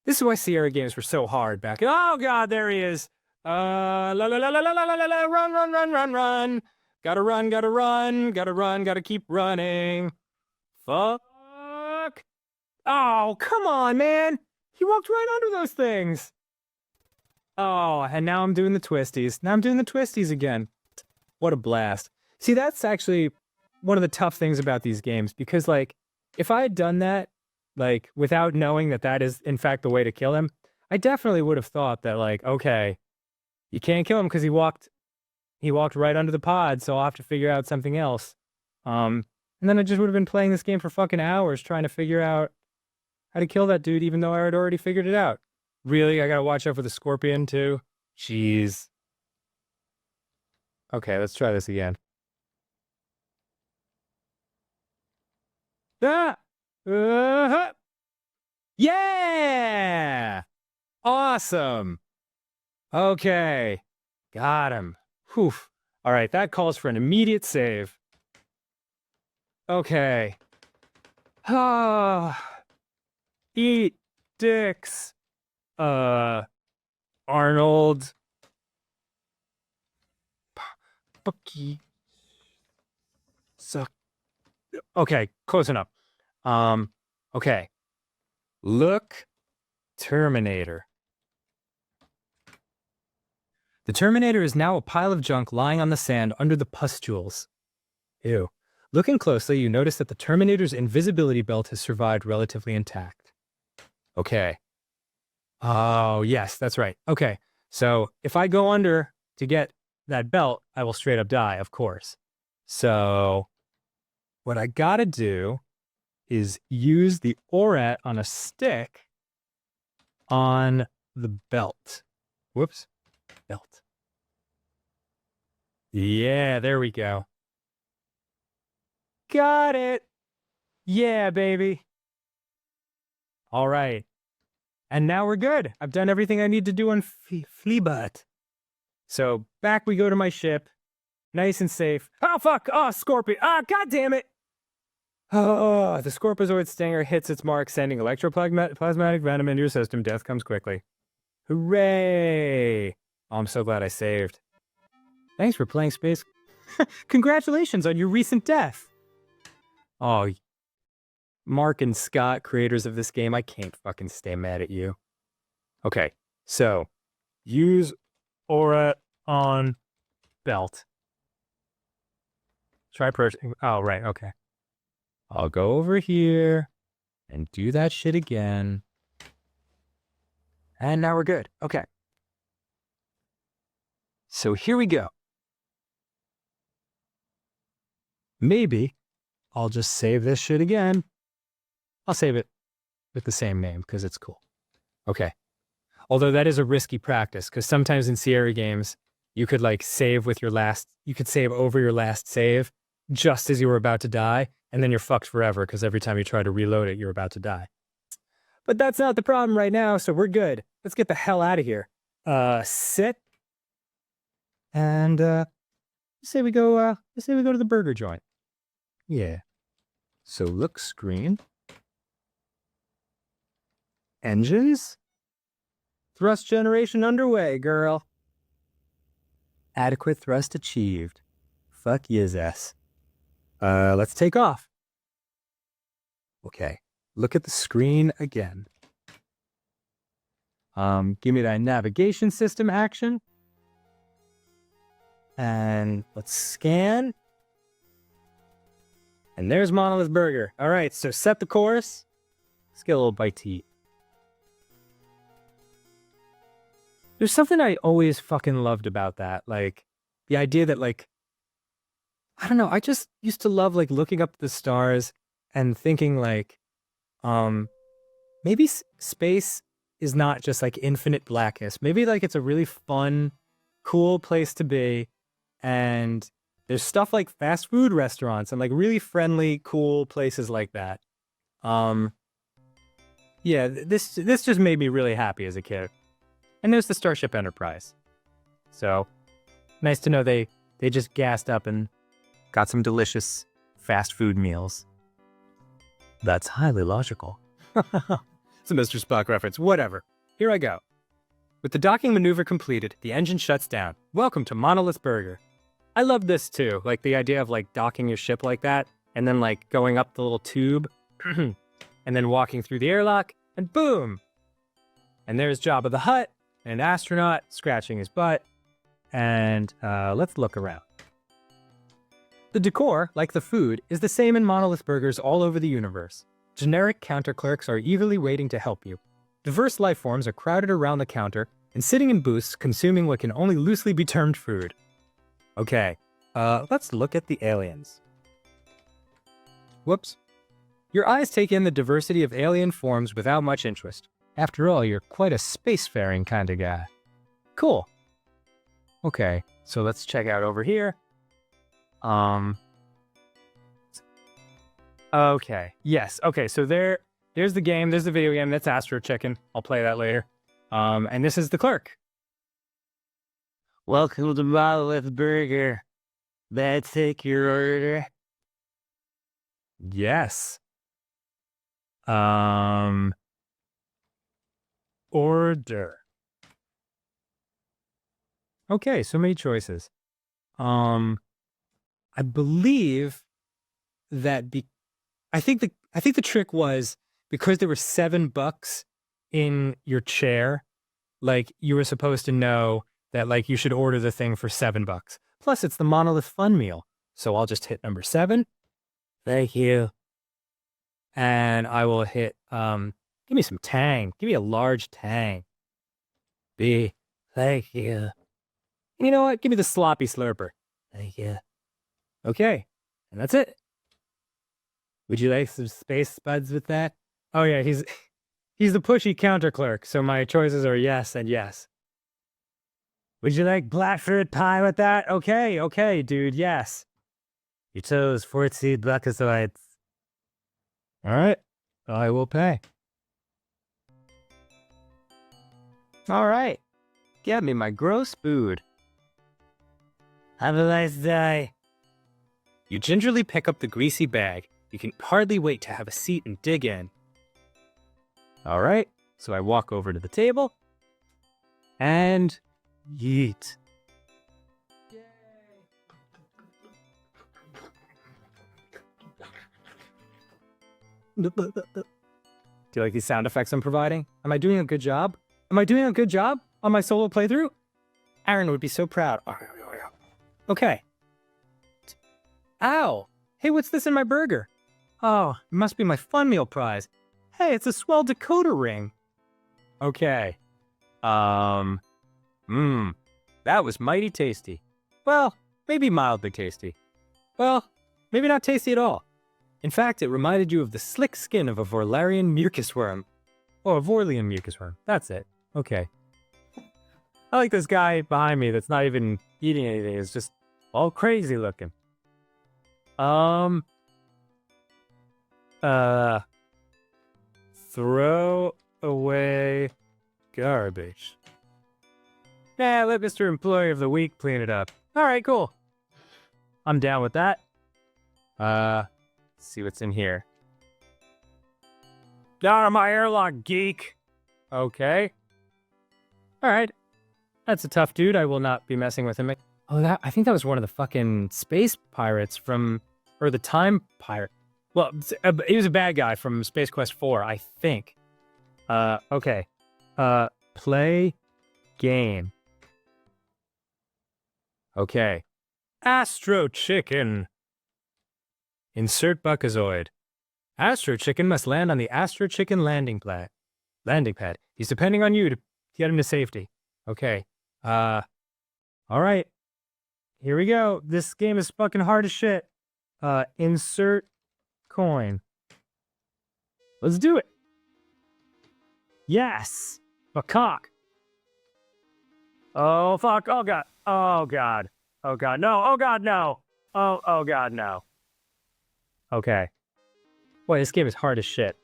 This is why Sierra games were so hard back. Oh God, there he is. La la la la la la la la. Run. Gotta run. Gotta keep running. Fuck. Oh, come on, man. He walked right under those things. Oh, and now I'm doing the twisties. Now I'm doing the twisties again. What a blast. See, that's actually one of the tough things about these games, because, like, if I had done that, like, without knowing that that is, in fact, the way to kill him, I definitely would have thought that, like, okay, you can't kill him because he walked right under the pod, so I'll have to figure out something else. And then I just would have been playing this game for fucking hours trying to figure out how to kill that dude, even though I had already figured it out. Really? I gotta watch out for the scorpion, too? Jeez. Okay, let's try this again. Ah! Yeah! Awesome! Okay. Got him. Whew. All right, that calls for an immediate save. Okay. Ah. Eat dicks. Arnold. Bucky. Suck. Okay, close enough. Okay. Look, Terminator. The Terminator is now a pile of junk lying on the sand under the pustules. Ew. Looking closely, you notice that the Terminator's invisibility belt has survived relatively intact. Okay. Oh, yes, that's right. Okay, so if I go under to get that belt, I will straight up die, of course. So what I gotta do is use the ORAT on a stick on the belt. Whoops. Belt. Yeah, there we go. Got it. Yeah, baby. All right. And now we're good. I've done everything I need to do on Fleabot. So back we go to my ship. Nice and safe. Oh, fuck! Oh, Scorpion! Ah, god damn it! Oh, the Scorpizoid stinger hits its mark, sending electroplasmatic venom into your system. Death comes quickly. Hooray! Oh, I'm so glad I saved. Thanks for playing Space. Congratulations on your recent death. Oh, Mark and Scott, creators of this game, I can't fucking stay mad at you. Okay, so Use aura on belt. try purchasing. Oh, right, okay. I'll go over here and do that shit again. And now we're good. Okay. So here we go. Maybe I'll just save this shit again. I'll save it with the same name because it's cool. Okay. Although that is a risky practice because sometimes in Sierra games, you could like save with your last, you could save over your last save just as you were about to die. And then you're fucked forever because every time you try to reload it, you're about to die. But that's not the problem right now, so we're good. Let's get the hell out of here. Sit. And say we go to the burger joint. Yeah. So look screen. Engines. Thrust generation underway, girl. Adequate thrust achieved. Fuck yes, ass. Let's take off. Okay. Look at the screen again. Give me that navigation system action. And let's scan. And there's Monolith Burger. All right, so set the course. Let's get a little bite to eat. There's something I always fucking loved about that. Like, the idea that, like, I don't know, I just used to love, like, looking up at the stars and thinking, like, maybe space is not just, like, infinite blackness. Maybe, like, it's a really fun, cool place to be. And there's stuff like fast food restaurants and, like, really friendly, cool places like that. Yeah, this just made me really happy as a kid. And there's the Starship Enterprise. So, nice to know they just gassed up and got some delicious fast food meals. That's highly logical. It's a Mr. Spock reference, whatever. Here I go. With the docking maneuver completed, the engine shuts down. Welcome to Monolith Burger. I love this too, like the idea of like docking your ship like that, and then like going up the little tube, and then walking through the airlock, and boom! And there's Jabba the Hutt, an astronaut scratching his butt, and let's look around. The decor, like the food, is the same in Monolith Burgers all over the universe. Generic counter clerks are eagerly waiting to help you. Diverse life forms are crowded around the counter and sitting in booths consuming what can only loosely be termed food. Okay, let's look at the aliens. Whoops. Your eyes take in the diversity of alien forms without much interest. After all, you're quite a spacefaring kind of guy. Cool. Okay, so let's check out over here. Okay, yes, okay, so there's the game, there's the video game, that's Astro Chicken. I'll play that later. And this is the clerk. Welcome to Monolith Burger. May I take your order? Yes. Order. Okay, so many choices. I believe that I think the trick was because there were $7 in your chair, like you were supposed to know that like you should order the thing for $7. Plus it's the Monolith Fun Meal. So I'll just hit number 7. Thank you. And I will hit give me some Tang. Give me a large Tang. B. Thank you. And you know what? Give me the sloppy slurper. Thank you. Okay. And that's it. Would you like some space spuds with that? Oh yeah, he's the pushy counter clerk, so my choices are yes and yes. Would you like Blackford pie with that? Okay, dude, yes. You chose 14 buckazoids. Alright, I will pay. Alright, get me my gross food. Have a nice day. You gingerly pick up the greasy bag. You can hardly wait to have a seat and dig in. All right, so I walk over to the table and yeet. Do you like these sound effects I'm providing? Am I doing a good job? Am I doing a good job on my solo playthrough? Aaron would be so proud. Okay. Ow! Hey, what's this in my burger? Oh, it must be my Fun Meal prize. Hey, it's a swell decoder ring. Okay. That was mighty tasty. Well, maybe mildly tasty. Well, maybe not tasty at all. In fact, it reminded you of the slick skin of a Vorlarian mucus worm. Oh, a Vorlian mucus worm. That's it. Okay. I like this guy behind me that's not even eating anything. It's just all crazy looking. Throw away garbage. Nah, let Mr. Employee of the Week clean it up. All right, cool. I'm down with that. Let's see what's in here. Down on my airlock, geek. Okay. All right. That's a tough dude. I will not be messing with him. Oh, I think that was one of the fucking space pirates from, or the time pirate. Well, he was a bad guy from Space Quest 4, I think. Okay. Play game. Okay. Astro Chicken. Insert Buckazoid. Astro Chicken must land on the Astro Chicken landing pad. He's depending on you to get him to safety. Okay. All right. Here we go. This game is fucking hard as shit. Insert coin. Let's do it. Yes. Macaque. Oh, fuck. Oh, God. Oh, God. Oh, God. No. Oh, God, no. Oh, God, no. Okay. Boy, this game is hard as shit.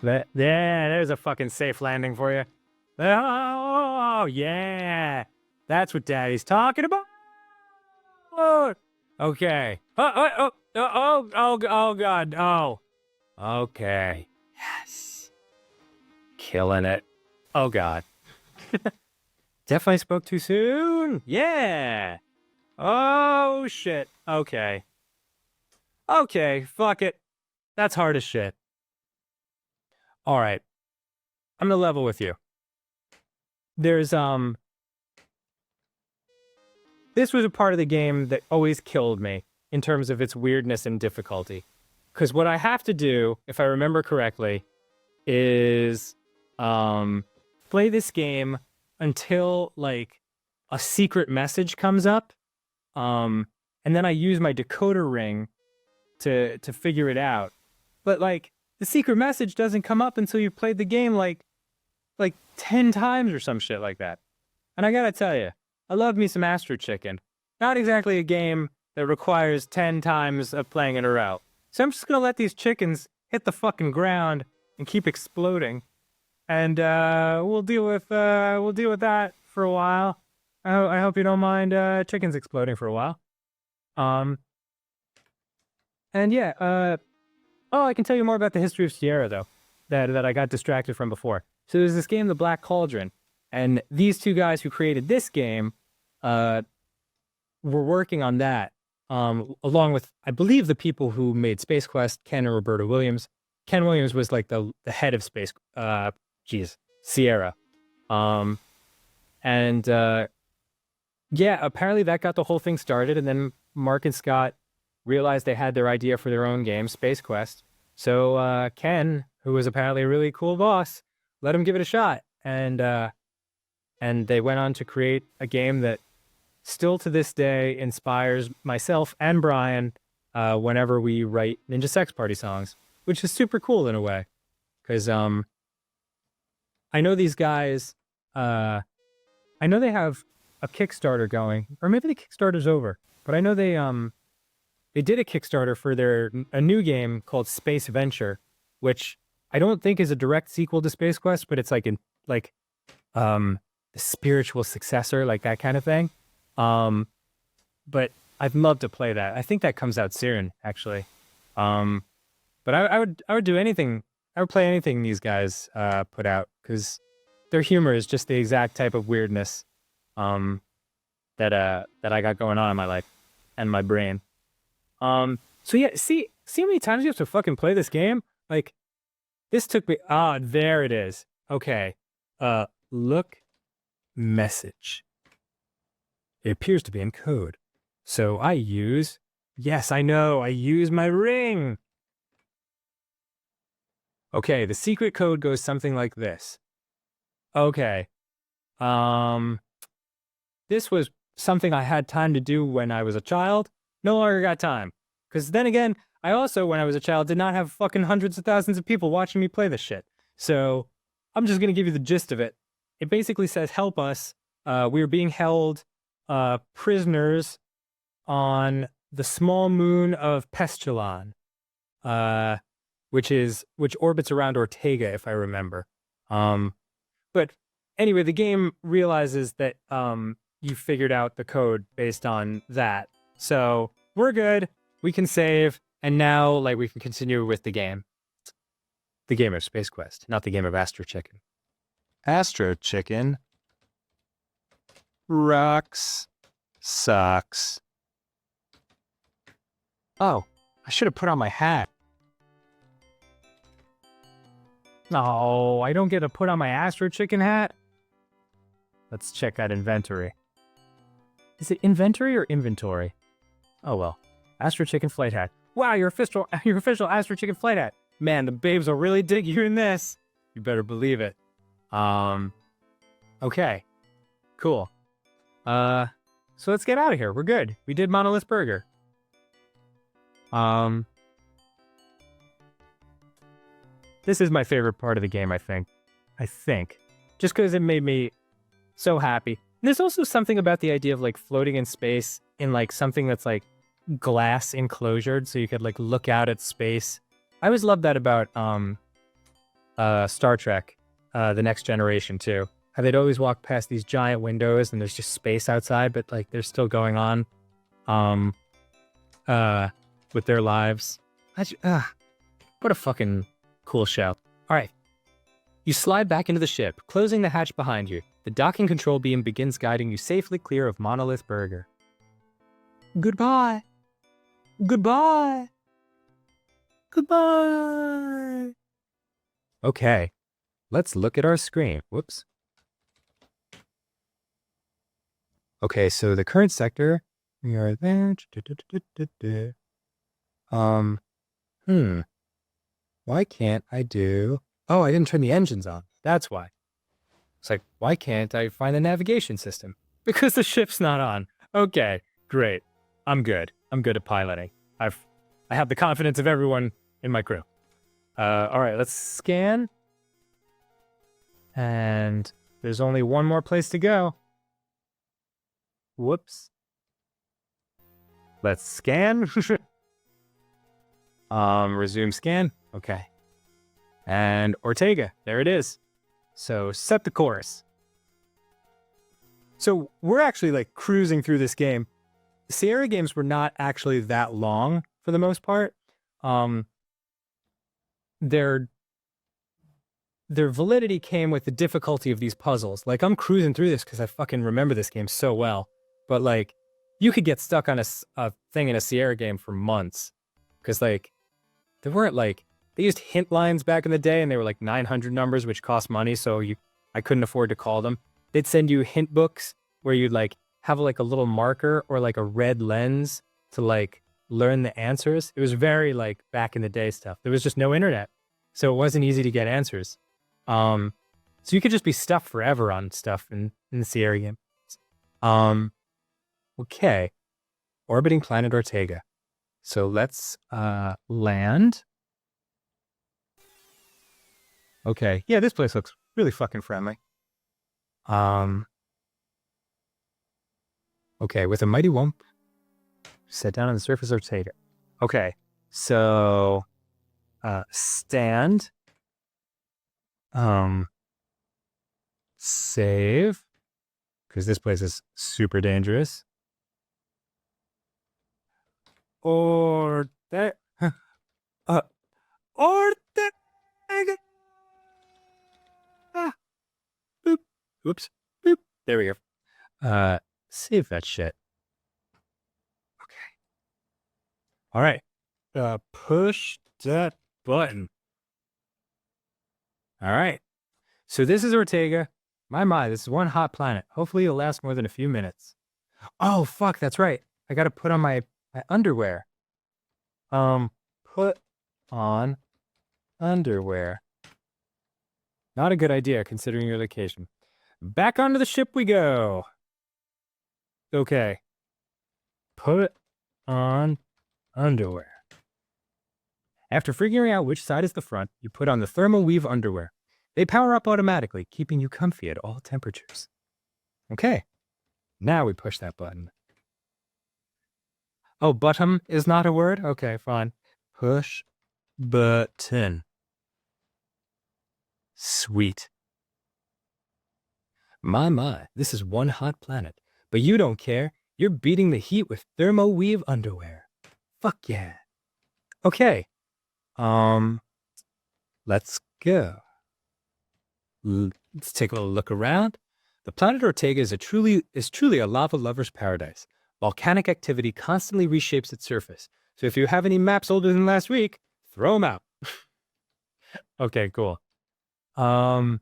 Yeah, there's a fucking safe landing for you. Oh, yeah. That's what Daddy's talking about. Okay. Oh, God. Oh. Okay. Yes. Killing it. Oh, God. Definitely spoke too soon. Yeah. Oh, shit. Okay. Okay, fuck it. That's hard as shit. All right. I'm gonna level with you. There's, this was a part of the game that always killed me in terms of its weirdness and difficulty. Because what I have to do, if I remember correctly, is play this game until, like, a secret message comes up. And then I use my decoder ring to figure it out. But, like, the secret message doesn't come up until you've played the game, like 10 times or some shit like that. And I gotta tell you, I love me some Astro Chicken. Not exactly a game that requires 10 times of playing in a row. So I'm just gonna let these chickens hit the fucking ground and keep exploding. And we'll deal with that for a while. I hope you don't mind chickens exploding for a while. And yeah, oh, I can tell you more about the history of Sierra, though, that I got distracted from before. So there's this game, The Black Cauldron, and these two guys who created this game were working on that, along with, I believe, the people who made Space Quest, Ken and Roberta Williams. Ken Williams was like the head of Sierra. Yeah, apparently that got the whole thing started, and then Mark and Scott realized they had their idea for their own game, Space Quest. So Ken, who was apparently a really cool boss, let him give it a shot. And they went on to create a game that still to this day inspires myself and Brian whenever we write Ninja Sex Party songs, which is super cool in a way. Because I know these guys, I know they have a Kickstarter going, or maybe the Kickstarter's over, but I know they did a Kickstarter for a new game called Space Venture, which I don't think is a direct sequel to Space Quest, but it's like the spiritual successor, like that kind of thing. but I'd love to play that. I think that comes out soon, actually. But I would do anything. I would play anything these guys put out because their humor is just the exact type of weirdness that I got going on in my life and my brain. So yeah, see how many times you have to fucking play this game? Like, this took me. Ah, there it is. Okay. Look, message. It appears to be in code. So I use. Yes, I know. I use my ring. Okay, the secret code goes something like this. Okay. This was something I had time to do when I was a child. No longer got time. Because then again, I also, when I was a child, did not have fucking hundreds of thousands of people watching me play this shit. So I'm just going to give you the gist of it. It basically says, help us. We are being held prisoners on the small moon of Pestilon, which orbits around Ortega, if I remember. But anyway, the game realizes that you figured out the code based on that. So we're good. We can save, and now like we can continue with the game. The game of Space Quest, not the game of Astro Chicken. Astro Chicken rocks. Sucks. Oh, I should have put on my hat. No, I don't get to put on my Astro Chicken hat. Let's check out inventory. Is it inventory or inventory? Oh well. Astro Chicken flight hat. Wow, your official Astro Chicken flight hat. Man, the babes will really dig you in this. You better believe it. Okay. Cool. So let's get out of here. We're good. We did Monolith Burger. This is my favorite part of the game, I think. Just because it made me so happy. And there's also something about the idea of like floating in space in like something that's like glass enclosured, so you could like look out at space. I always loved that about Star Trek, The Next Generation too. How they'd always walk past these giant windows and there's just space outside, but like they're still going on with their lives. What a fucking cool show. All right. You slide back into the ship, closing the hatch behind you. The docking control beam begins guiding you safely clear of Monolith Burger. Goodbye. Goodbye. Goodbye. Okay. Let's look at our screen. Whoops. Okay, so the current sector, we are there. Why can't I do... Oh, I didn't turn the engines on. That's why. It's like, why can't I find the navigation system? Because the ship's not on. Okay, great. I'm good. I'm good at piloting. I have the confidence of everyone in my crew. All right, let's scan. And there's only one more place to go. Whoops. Let's scan. Resume scan. Okay. And Ortega, there it is. So set the course. So we're actually like cruising through this game. Sierra games were not actually that long for the most part. Their validity came with the difficulty of these puzzles. Like I'm cruising through this because I fucking remember this game so well. But like you could get stuck on a thing in a Sierra game for months. Because like there weren't like, they used hint lines back in the day and they were like 900 numbers, which cost money. So I couldn't afford to call them. They'd send you hint books where you'd like have like a little marker or like a red lens to like learn the answers. It was very like back in the day stuff. There was just no internet. So it wasn't easy to get answers. So you could just be stuck forever on stuff in the Sierra game. Okay. Orbiting planet Ortega. So let's land. Okay. Yeah, this place looks really fucking friendly. Okay, with a mighty whoomp, set down on the surface of Ortega. Okay, so stand. Save. Because this place is super dangerous. Ortega. Ortega. Ah, boop. Whoops. Boop. There we go. Save that shit. Okay. All right. Push that button. All right. So this is Ortega. My, this is one hot planet. Hopefully it'll last more than a few minutes. Oh, fuck, that's right. I gotta put on my underwear. Put on underwear. Not a good idea considering your location. Back onto the ship we go. Okay. Put on underwear. After figuring out which side is the front, you put on the thermal weave underwear. They power up automatically, keeping you comfy at all temperatures. Okay. Now we push that button. Oh, bottom is not a word? Okay, fine. Push button. Sweet. My, this is one hot planet. But you don't care. You're beating the heat with thermo weave underwear. Fuck yeah. Okay. Let's go. Let's take a little look around. The planet Ortega is truly a lava lover's paradise. Volcanic activity constantly reshapes its surface. So if you have any maps older than last week, throw them out. Okay, cool. Yeah,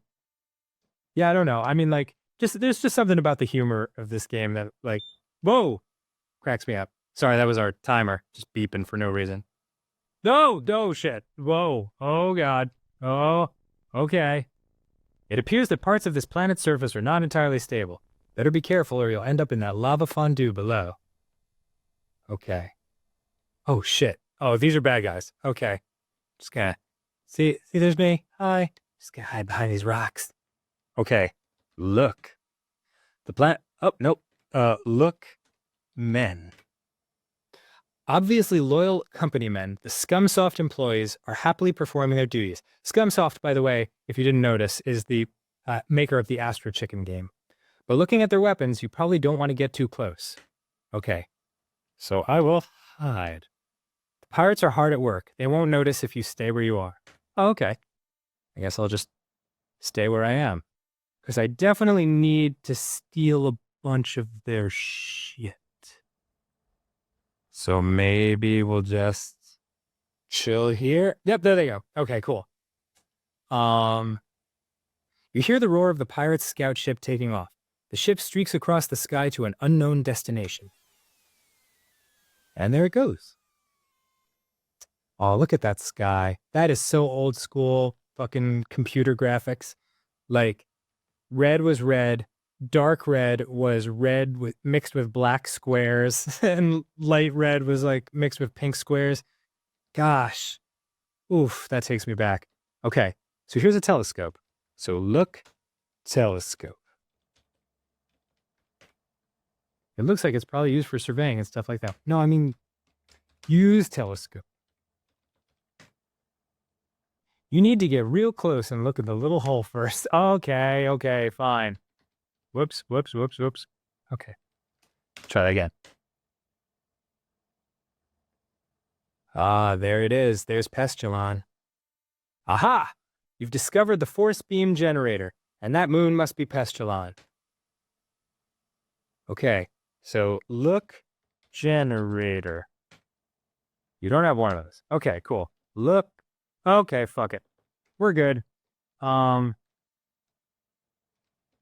I don't know. I mean, like, there's just something about the humor of this game that, like, whoa, cracks me up. Sorry, that was our timer just beeping for no reason. No, shit. Whoa. Oh, God. Oh, okay. It appears that parts of this planet's surface are not entirely stable. Better be careful or you'll end up in that lava fondue below. Okay. Oh, shit. Oh, these are bad guys. Okay. Just gonna... See, there's me. Hi. Just gonna hide behind these rocks. Okay. Look. The planet... Oh, nope. Look. Men. Obviously loyal company men, the Scumsoft employees are happily performing their duties. Scumsoft, by the way, if you didn't notice, is the maker of the Astro Chicken game. But looking at their weapons, you probably don't want to get too close. Okay, so I will hide. The pirates are hard at work. They won't notice if you stay where you are. Oh, okay. I guess I'll just stay where I am. Because I definitely need to steal a bunch of their shit. So maybe we'll just chill here. Yep, there they go. Okay, cool. You hear the roar of the pirates' scout ship taking off. The ship streaks across the sky to an unknown destination. And there it goes. Oh, look at that sky. That is so old school fucking computer graphics. Like, red was red. Dark red was red mixed with black squares, and light red was like mixed with pink squares. Gosh. Oof, that takes me back. Okay, so here's a telescope. So look, telescope. It looks like it's probably used for surveying and stuff like that. No, I mean, use telescope. You need to get real close and look at the little hole first. Okay, fine. Whoops. Okay. Try that again. Ah, there it is. There's Pestilon. Aha! You've discovered the force beam generator, and that moon must be Pestilon. Okay, so look, generator. You don't have one of those. Okay, cool. Look. Okay, fuck it. We're good.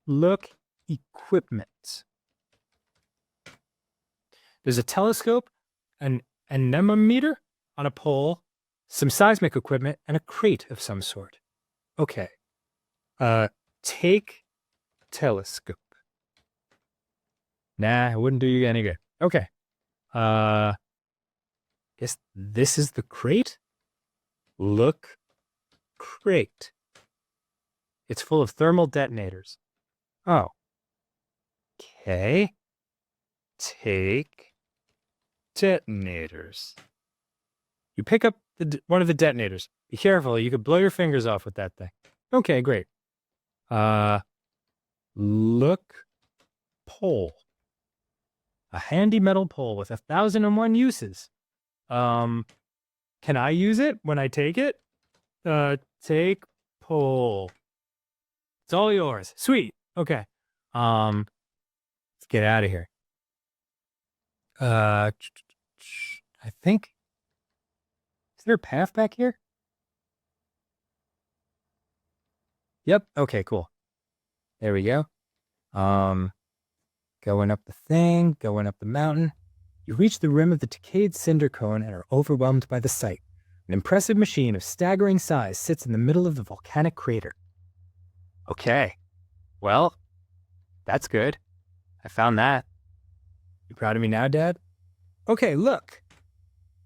Look. Equipment. There's a telescope, an anemometer on a pole, some seismic equipment, and a crate of some sort. Okay. Take telescope. Nah, it wouldn't do you any good. Okay. Guess this is the crate? Look. Crate. It's full of thermal detonators. Oh. Okay. Take detonators. You pick up one of the detonators. Be careful, you could blow your fingers off with that thing. Okay, great. Look, pole. A handy metal pole with 1,001 uses. Can I use it when I take it? Take pull. It's all yours. Sweet. Okay. Let's get out of here. I think. Is there a path back here? Yep. Okay, cool. There we go. Going up the thing, going up the mountain. You reach the rim of the decayed cinder cone and are overwhelmed by the sight. An impressive machine of staggering size sits in the middle of the volcanic crater. Okay. Well, that's good. I found that. You proud of me now, Dad? Okay, look.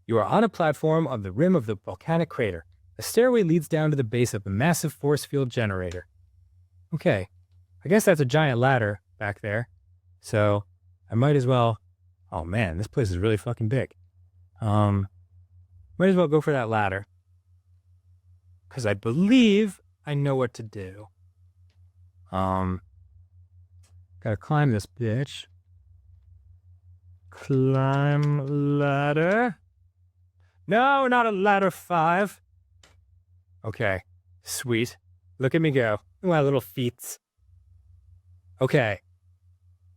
You are on a platform on the rim of the volcanic crater. A stairway leads down to the base of the massive force field generator. Okay. I guess that's a giant ladder back there. So, I might as well... Oh man, this place is really fucking big. Might as well go for that ladder. Because I believe I know what to do. Gotta climb this bitch. Climb ladder. No, not a ladder 5. Okay, sweet. Look at me go. My little feet. Okay.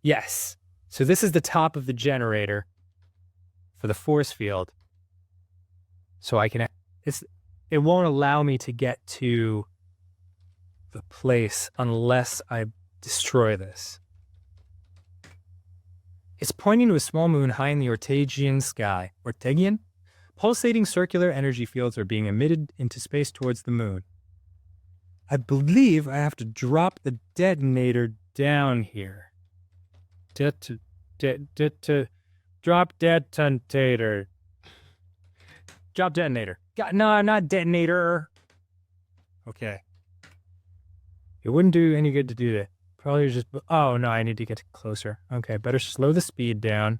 Yes. So this is the top of the generator for the force field. So I can... It won't allow me to get to the place unless I destroy this. It's pointing to a small moon high in the Ortegian sky. Ortegian? Pulsating circular energy fields are being emitted into space towards the moon. I believe I have to drop the detonator down here. Drop detonator. Drop detonator. No, not detonator. Okay. It wouldn't do any good to do that. Probably just... Oh, no, I need to get closer. Okay, better slow the speed down.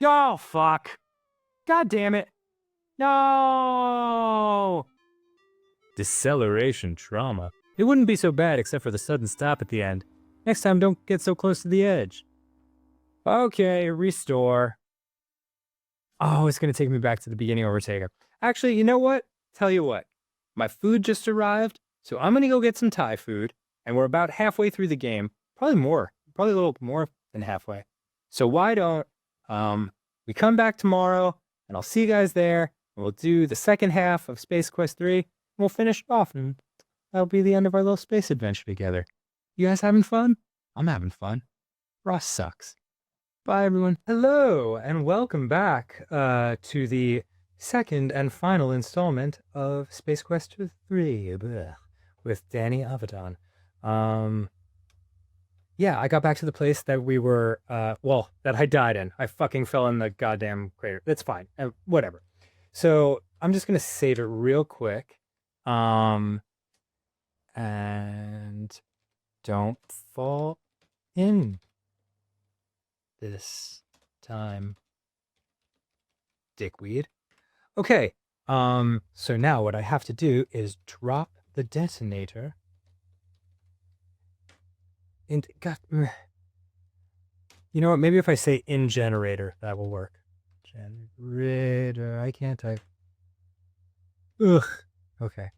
Oh, fuck. God damn it. No! Deceleration trauma. It wouldn't be so bad except for the sudden stop at the end. Next time, don't get so close to the edge. Okay, restore. Oh, it's going to take me back to the beginning of Ortega. Actually, you know what? Tell you what. My food just arrived, so I'm going to go get some Thai food, and we're about halfway through the game. Probably more. Probably a little more than halfway. So why don't we come back tomorrow, and I'll see you guys there, and we'll do the second half of Space Quest 3, and we'll finish it off, and that'll be the end of our little space adventure together. You guys having fun? I'm having fun. Ross sucks. Bye, everyone. Hello, and welcome back to the second and final installment of Space Quest 3 with Danny Avedon. Yeah, I got back to the place that we were, that I died in. I fucking fell in the goddamn crater. It's fine. Whatever. So I'm just going to save it real quick. And don't fall in this time, dickweed. Okay. So now what I have to do is drop the detonator. You know what? Maybe if I say in generator, that will work. Generator. I can't type. Ugh. Okay.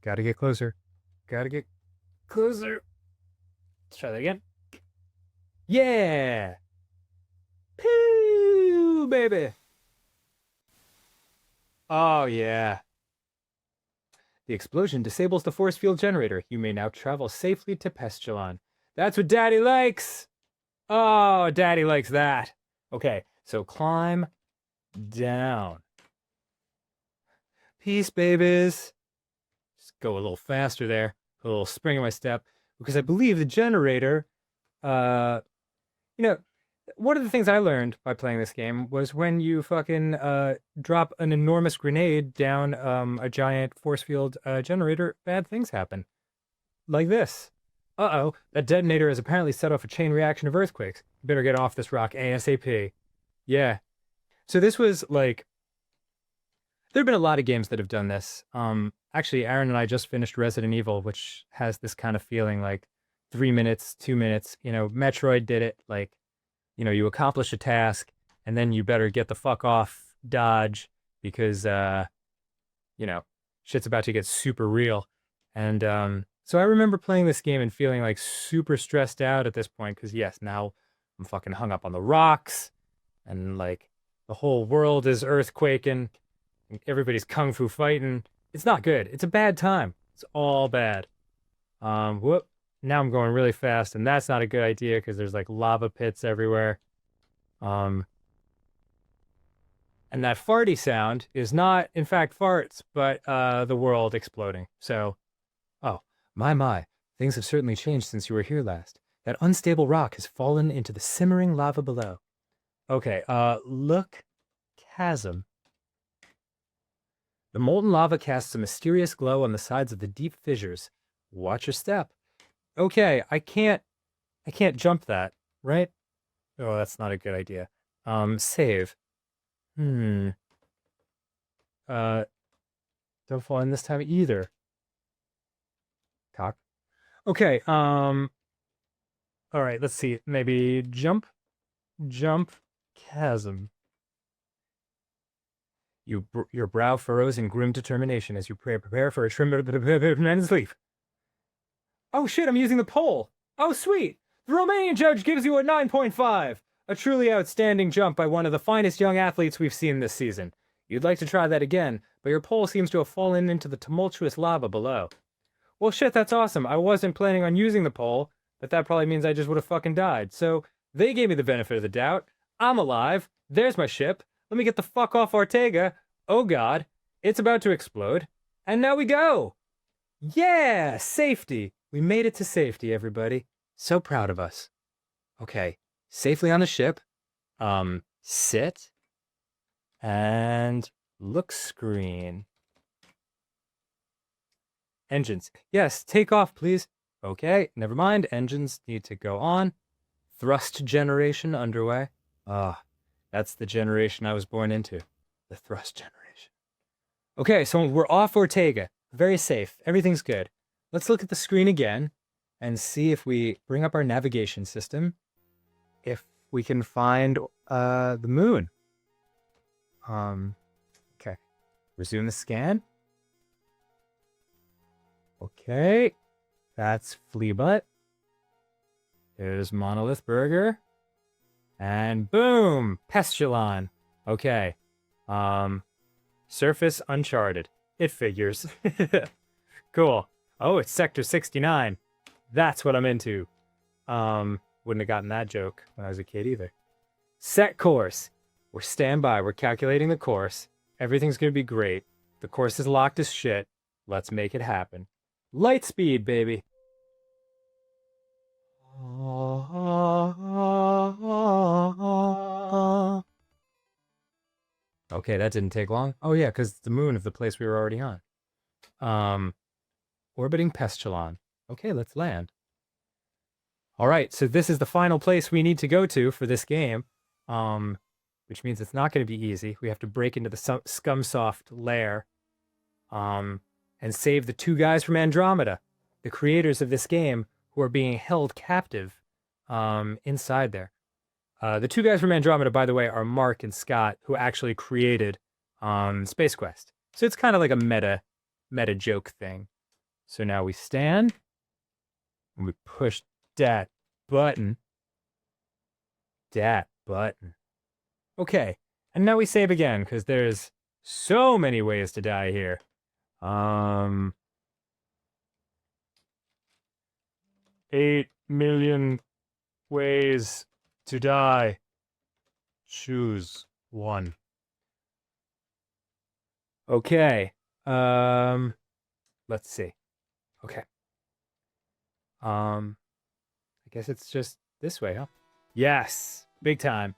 Gotta get closer. Gotta get closer. Let's try that again. Yeah. Pew, baby. Oh, yeah. The explosion disables the force field generator. You may now travel safely to Pestilon. That's what Daddy likes. Oh, Daddy likes that. Okay, so climb down. Peace, babies. Just go a little faster there. A little spring in my step. Because I believe the generator, one of the things I learned by playing this game was when you fucking drop an enormous grenade down a giant force field generator, bad things happen. Like this. Uh-oh, that detonator has apparently set off a chain reaction of earthquakes. Better get off this rock ASAP. Yeah. So this was like... There have been a lot of games that have done this. Actually, Aaron and I just finished Resident Evil, which has this kind of feeling like 3 minutes, 2 minutes. Metroid did it. Like, you accomplish a task, and then you better get the fuck off dodge because, you know, shit's about to get super real. And so I remember playing this game and feeling like super stressed out at this point because, yes, now I'm fucking hung up on the rocks and like the whole world is earthquaking. And everybody's kung fu fighting. It's not good. It's a bad time. It's all bad. Whoop. Now I'm going really fast, and that's not a good idea because there's like lava pits everywhere. And that farty sound is not, in fact, farts, but the world exploding. So, oh, my. Things have certainly changed since you were here last. That unstable rock has fallen into the simmering lava below. Okay, look, chasm. The molten lava casts a mysterious glow on the sides of the deep fissures. Watch your step. Okay, I can't jump that, right? Oh, that's not a good idea. Save. Don't fall in this time either. Cock. Okay, all right, let's see. Maybe jump, chasm. Your brow furrows in grim determination as you prepare for a tremendous leap. Oh shit, I'm using the pole. Oh sweet. The Romanian judge gives you a 9.5. A truly outstanding jump by one of the finest young athletes we've seen this season. You'd like to try that again, but your pole seems to have fallen into the tumultuous lava below. Well shit, that's awesome. I wasn't planning on using the pole, but that probably means I just would have fucking died. So they gave me the benefit of the doubt. I'm alive. There's my ship. Let me get the fuck off Ortega. Oh god, it's about to explode. And now we go. Yeah, safety. We made it to safety, everybody. So proud of us. Okay, safely on the ship. Sit. And look screen. Engines. Yes, take off, please. Okay, never mind. Engines need to go on. Thrust generation underway. That's the generation I was born into. The thrust generation. Okay, so we're off Ortega. Very safe. Everything's good. Let's look at the screen again and see if we bring up our navigation system. If we can find the moon. Okay. Resume the scan. Okay. That's Fleabutt. There's Monolith Burger. And boom! Pestulon. Okay. Surface uncharted. It figures. Cool. Oh, it's Sector 69. That's what I'm into. Wouldn't have gotten that joke when I was a kid either. Set course. We're standby. We're calculating the course. Everything's gonna be great. The course is locked as shit. Let's make it happen. Light speed, baby. Okay, that didn't take long. Oh yeah, because it's the moon of the place we were already on. Orbiting Pestulon. Okay, let's land. All right, so this is the final place we need to go to for this game, which means it's not going to be easy. We have to break into the Scumsoft lair and save the two guys from Andromeda, the creators of this game, who are being held captive inside there. The two guys from Andromeda, by the way, are Mark and Scott, who actually created Space Quest. So it's kind of like a meta joke thing. So now we stand, and we push that button. That button. Okay, and now we save again, because there's so many ways to die here. 8 million ways to die. Choose one. Okay. Let's see. Okay. I guess it's just this way, huh? Yes, big time.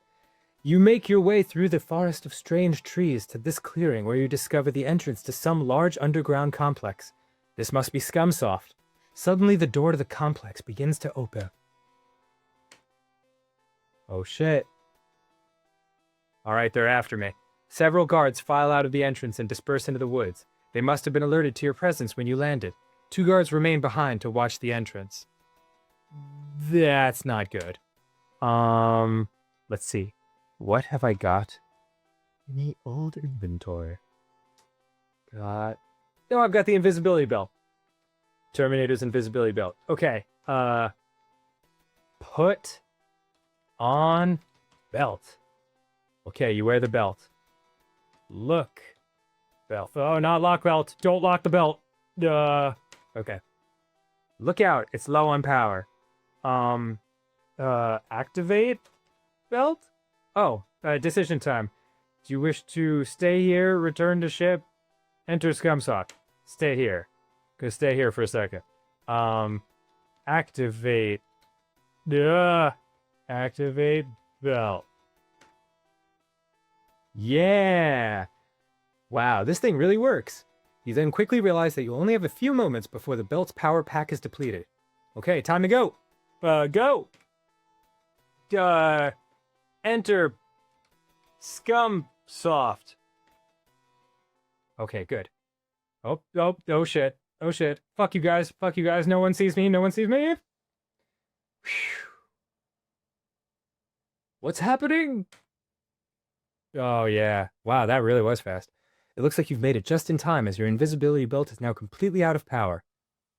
You make your way through the forest of strange trees to this clearing where you discover the entrance to some large underground complex. This must be Scumsoft. Suddenly, the door to the complex begins to open. Oh shit. Alright, they're after me. Several guards file out of the entrance and disperse into the woods. They must have been alerted to your presence when you landed. 2 guards remain behind to watch the entrance. That's not good. Let's see. What have I got Any old inventory? Got... No, I've got the invisibility belt. Terminator's invisibility belt. Okay. Put on belt. Okay, you wear the belt. Look. Belt. Oh, not lock belt. Don't lock the belt. Okay. Look out. It's low on power. Activate belt? Oh, decision time. Do you wish to stay here, return to ship, enter Scumsock? Stay here. Gonna stay here for a second. Activate. Activate belt. Yeah! Wow, this thing really works. You then quickly realize that you only have a few moments before the belt's power pack is depleted. Okay, time to go. Go! Enter Scumsoft. Okay, good. Oh shit. Oh shit. Fuck you guys. Fuck you guys. No one sees me. No one sees me. Whew. What's happening? Oh yeah. Wow, that really was fast. It looks like you've made it just in time as your invisibility belt is now completely out of power.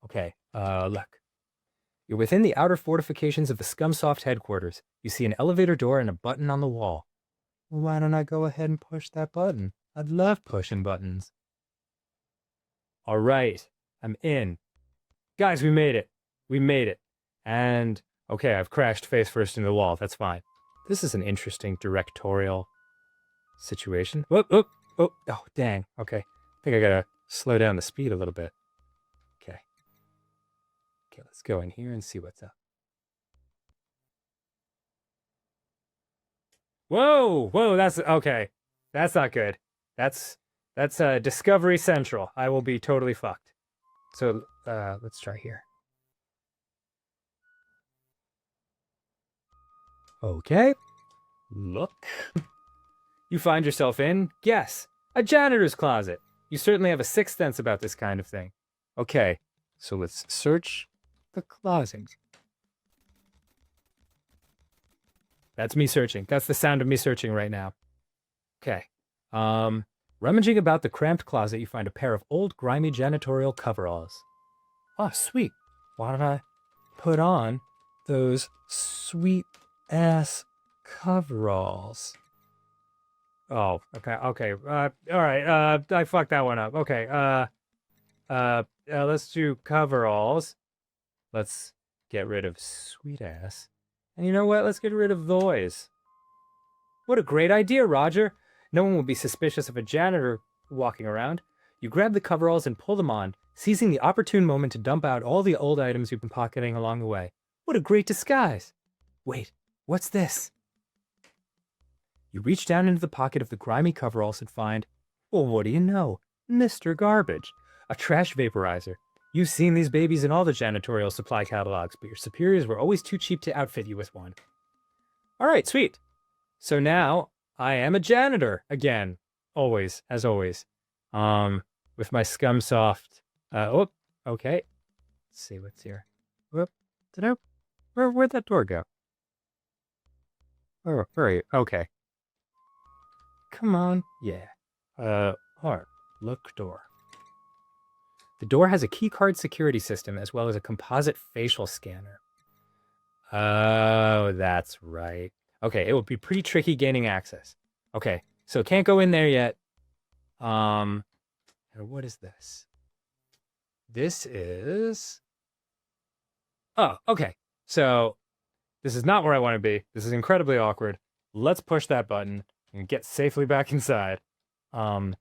Okay, look. You're within the outer fortifications of the Scumsoft headquarters. You see an elevator door and a button on the wall. Well, why don't I go ahead and push that button? I'd love pushing buttons. All right, I'm in. Guys, we made it. We made it. And, okay, I've crashed face first into the wall. That's fine. This is an interesting directorial situation. Whoop, whoop. Oh, dang. Okay. I think I gotta slow down the speed a little bit. Okay. Okay, let's go in here and see what's up. Whoa, that's, okay. That's not good. That's Discovery Central. I will be totally fucked. So, let's try here. Okay. Look. You find yourself in, guess, a janitor's closet. You certainly have a sixth sense about this kind of thing. Okay, so let's search the closet. That's me searching. That's the sound of me searching right now. Okay. Rummaging about the cramped closet, you find a pair of old, grimy janitorial coveralls. Oh, sweet. Why don't I put on those sweet-ass coveralls? Oh, okay. All right. I fucked that one up. Okay. Let's do coveralls. Let's get rid of sweet ass. And you know what? Let's get rid of those. What a great idea, Roger. No one will be suspicious of a janitor walking around. You grab the coveralls and pull them on, seizing the opportune moment to dump out all the old items you've been pocketing along the way. What a great disguise. Wait, what's this? You reach down into the pocket of the grimy coveralls and find, well, what do you know? Mr. Garbage, a trash vaporizer. You've seen these babies in all the janitorial supply catalogs, but your superiors were always too cheap to outfit you with one. All right, sweet. So now I am a janitor again. Always, as always. With my Scumsoft. Okay. Let's see what's here. Where'd that door go? Oh, where are you? Okay. Come on. Yeah. Alright. Look door. The door has a keycard security system as well as a composite facial scanner. Oh, that's right. Okay, it will be pretty tricky gaining access. Okay, so can't go in there yet. What is this? This is... Oh, okay. So, this is not where I want to be. This is incredibly awkward. Let's push that button and get safely back inside. Okay,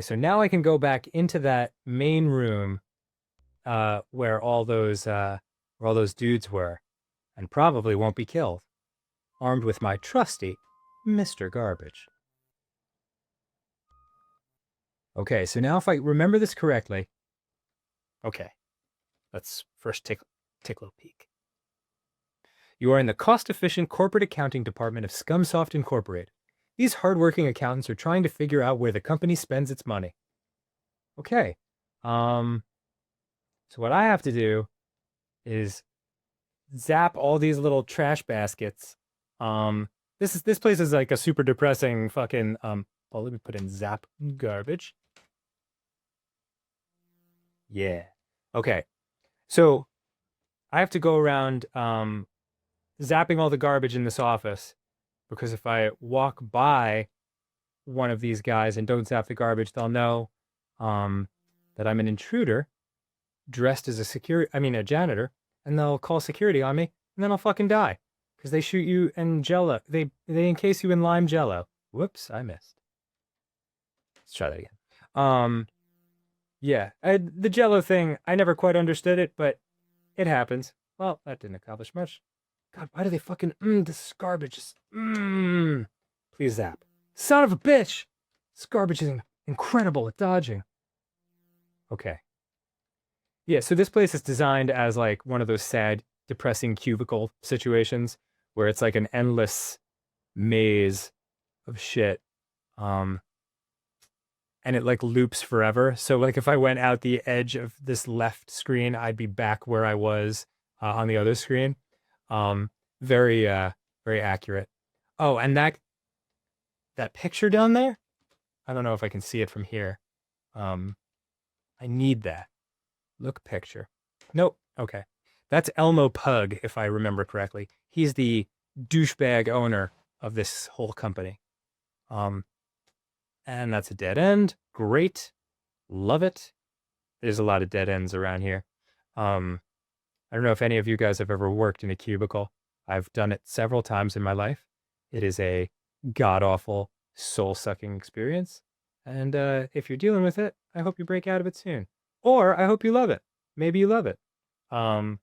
so now I can go back into that main room where all those dudes were, and probably won't be killed, armed with my trusty Mr. Garbage. Okay, so now if I remember this correctly, okay, let's first take a little peek. You are in the cost-efficient corporate accounting department of Scumsoft Incorporated. These hardworking accountants are trying to figure out where the company spends its money. Okay. So what I have to do is zap all these little trash baskets This place is like a super depressing fucking well, let me put in zap garbage. Yeah. Okay. So I have to go around zapping all the garbage in this office because if I walk by one of these guys and don't zap the garbage, they'll know that I'm an intruder dressed as a janitor, and they'll call security on me, and then I'll fucking die because they shoot you in Jello. They encase you in lime Jello. Whoops, I missed. Let's try that again. Yeah, the Jello thing, I never quite understood it, but it happens. Well, that didn't accomplish much. God, why do they fucking this garbage is Please zap. Son of a bitch! This garbage is incredible at dodging. Okay. Yeah, so this place is designed as like one of those sad, depressing cubicle situations where it's like an endless maze of shit. And it like loops forever. So like if I went out the edge of this left screen, I'd be back where I was on the other screen. Very accurate. Oh, and that picture down there, I don't know if I can see it from here. I need that. Look picture. Nope. Okay. That's Elmo Pug, if I remember correctly. He's the douchebag owner of this whole company. And that's a dead end. Great. Love it. There's a lot of dead ends around here. I don't know if any of you guys have ever worked in a cubicle. I've done it several times in my life. It is a god-awful, soul-sucking experience. And if you're dealing with it, I hope you break out of it soon. Or I hope you love it. Maybe you love it. But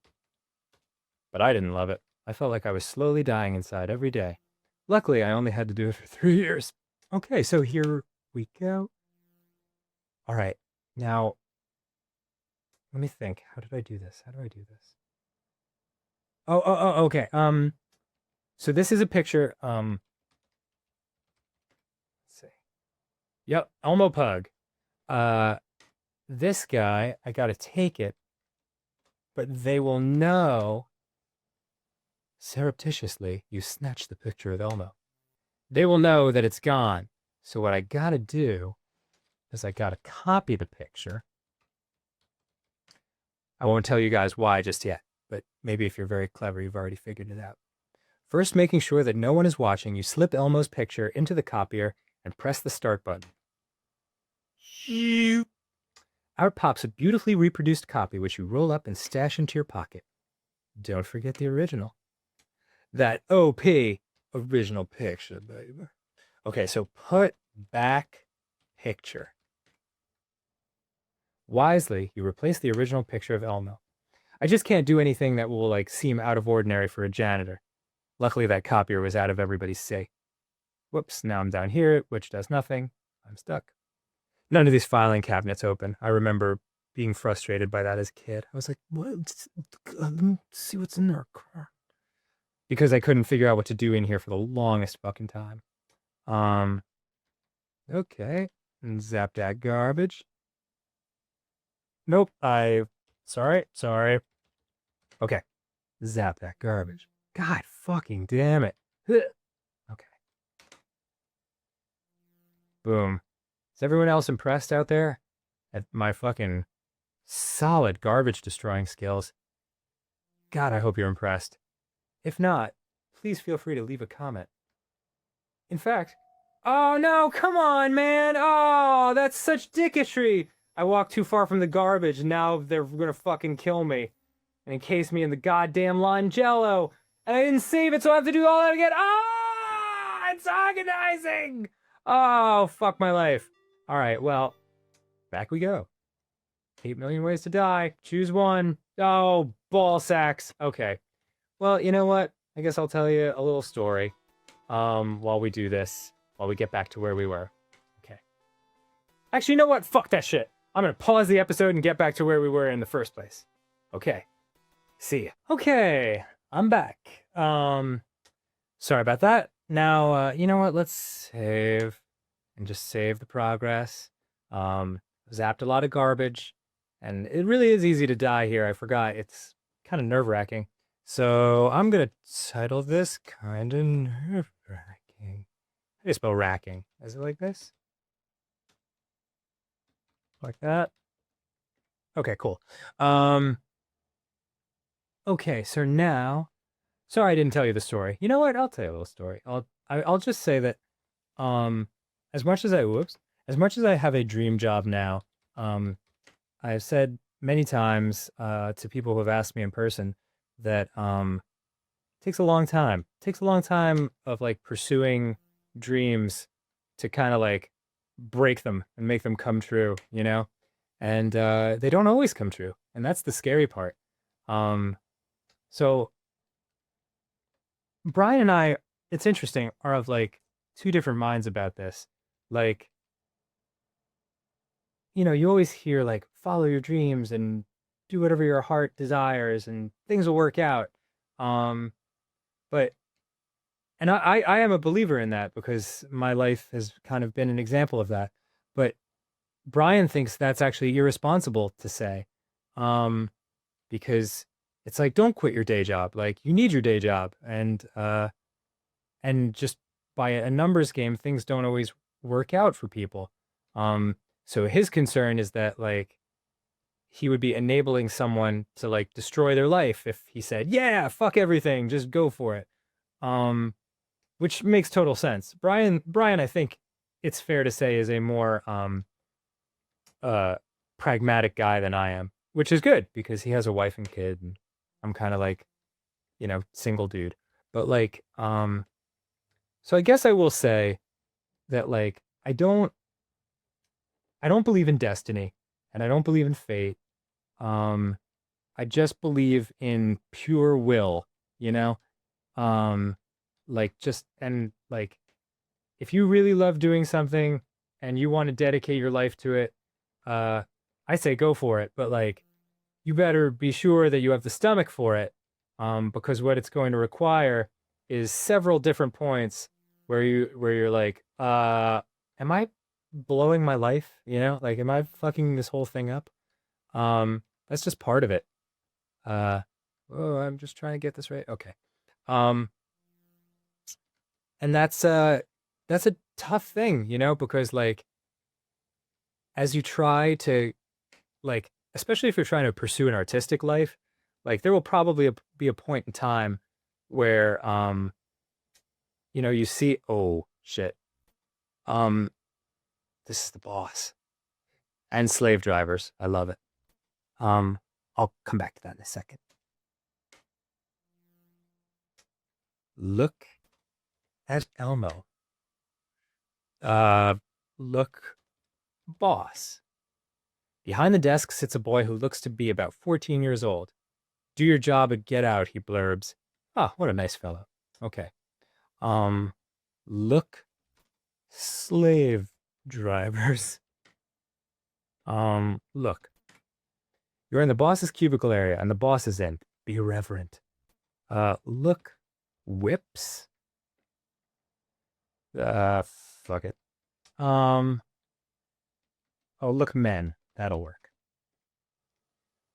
I didn't love it. I felt like I was slowly dying inside every day. Luckily, I only had to do it for 3 years. Okay, so here we go. All right, now, let me think. How did I do this? How do I do this? Oh, okay. So this is a picture. Let's see. Yep, Elmo Pug. This guy, I gotta take it, but they will know surreptitiously you snatched the picture of Elmo. They will know that it's gone. So what I gotta do is I gotta copy the picture. I won't tell you guys why just yet, but maybe if you're very clever, you've already figured it out. First, making sure that no one is watching, you slip Elmo's picture into the copier and press the start button. Out pops a beautifully reproduced copy, which you roll up and stash into your pocket. Don't forget the original. That OP original picture, baby. Okay, so put back picture. Wisely, you replace the original picture of Elmo. I just can't do anything that will like seem out of ordinary for a janitor. Luckily, that copier was out of everybody's sight. Whoops, now I'm down here, which does nothing. I'm stuck. None of these filing cabinets open. I remember being frustrated by that as a kid. I was like, what? Let me see what's in there. Because I couldn't figure out what to do in here for the longest fucking time. Okay. And zap that garbage. Nope. Sorry. Okay. Zap that garbage. God fucking damn it. Okay. Boom. Is everyone else impressed out there at my fucking solid garbage destroying skills? God, I hope you're impressed. If not, please feel free to leave a comment. In fact, oh no, come on, man. Oh, that's such dicketry. I walked too far from the garbage and now they're gonna fucking kill me and encase me in the goddamn lime Jello. And I didn't save it, so I have to do all that again. Ah, it's agonizing. Oh, fuck my life. All right, well, back we go. 8 million ways to die. Choose one. Oh, ball sacks. Okay. Well, you know what? I guess I'll tell you a little story while we do this, while we get back to where we were. Okay. Actually, you know what? Fuck that shit. I'm going to pause the episode and get back to where we were in the first place. Okay. See ya. Okay. I'm back. Sorry about that. Now, you know what? Let's save and just save the progress. Zapped a lot of garbage, and it really is easy to die here. I forgot. It's kind of nerve-wracking. So I'm going to title this kind of nerve-wracking. How do you spell racking? Is it like this? Like that? Okay, cool. Okay, so now, sorry I didn't tell you the story. You know what? I'll tell you a little story. I'll just say that um as much as as much as I have a dream job now, I've said many times to people who have asked me in person that it takes a long time. It takes a long time of like pursuing dreams to kind of like break them and make them come true, you know? And they don't always come true. And that's the scary part. Um, so Brian and I, it's interesting, are of like two different minds about this. Like, you know, you always hear like follow your dreams and do whatever your heart desires and things will work out. Um, but and I am a believer in that because my life has kind of been an example of that. But Brian thinks that's actually irresponsible to say. Because it's like don't quit your day job. Like you need your day job and just by a numbers game things don't always work out for people. So his concern is that like he would be enabling someone to like destroy their life if he said, "Yeah, fuck everything, just go for it." Um which makes total sense. Brian I think it's fair to say is a more uh pragmatic guy than I am, which is good because he has a wife and kid and I'm kind of like, you know, single dude. But like so I guess I will say that like I don't believe in destiny and I don't believe in fate. Um I just believe in pure will, you know? Um like just and like if you really love doing something and you want to dedicate your life to it, uh I say go for it, but like you better be sure that you have the stomach for it. Because what it's going to require is several different points where you're like, am I blowing my life? You know, like am I fucking this whole thing up? That's just part of it. Uh oh, I'm just trying to get this right. Okay. Um and that's a tough thing, you know, because like as you try to like especially if you're trying to pursue an artistic life, like there will probably be a point in time where you know, you see oh shit. Um this is the boss. And slave drivers. I love it. Um I'll come back to that in a second. Look at Elmo. Uh look boss. Behind the desk sits a boy who looks to be about 14 years old. Do your job and get out, he blurbs. Ah, what a nice fellow. Okay. Um, look, slave drivers. Look. You're in the boss's cubicle area, and the boss is in. Be reverent. Look, whips. Fuck it. Oh, look, men. That'll work.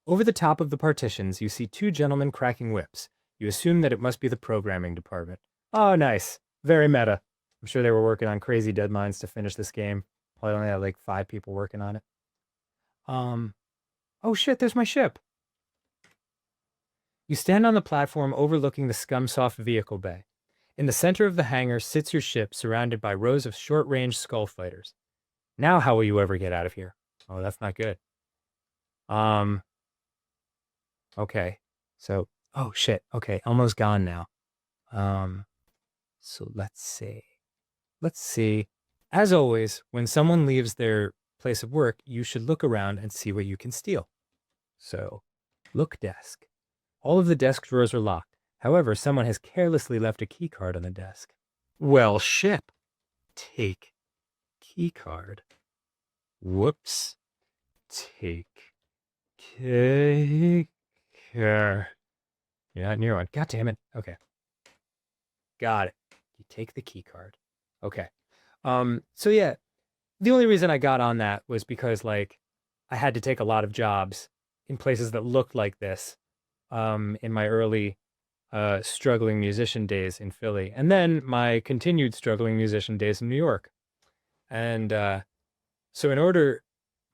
Over the top of the partitions, you see two gentlemen cracking whips. You assume that it must be the programming department. Oh, nice. Very meta. I'm sure they were working on crazy deadlines to finish this game. Probably only had like 5 people working on it. Oh shit, there's my ship. You stand on the platform overlooking the Scumsoft vehicle bay. In the center of the hangar sits your ship surrounded by rows of short-range skull fighters. Now how will you ever get out of here? Oh, that's not good. Okay. So, oh shit. Okay, Elmo's gone now. So let's see. Let's see. As always, when someone leaves their place of work, you should look around and see what you can steal. So, look desk. All of the desk drawers are locked. However, someone has carelessly left a key card on the desk. Well, ship. Take key card. Whoops. Take care. You're not near one. God damn it. Okay. Got it. You take the key card. Okay. So yeah, the only reason I got on that was because like I had to take a lot of jobs in places that looked like this in my early struggling musician days in Philly, and then my continued struggling musician days in New York. And so in order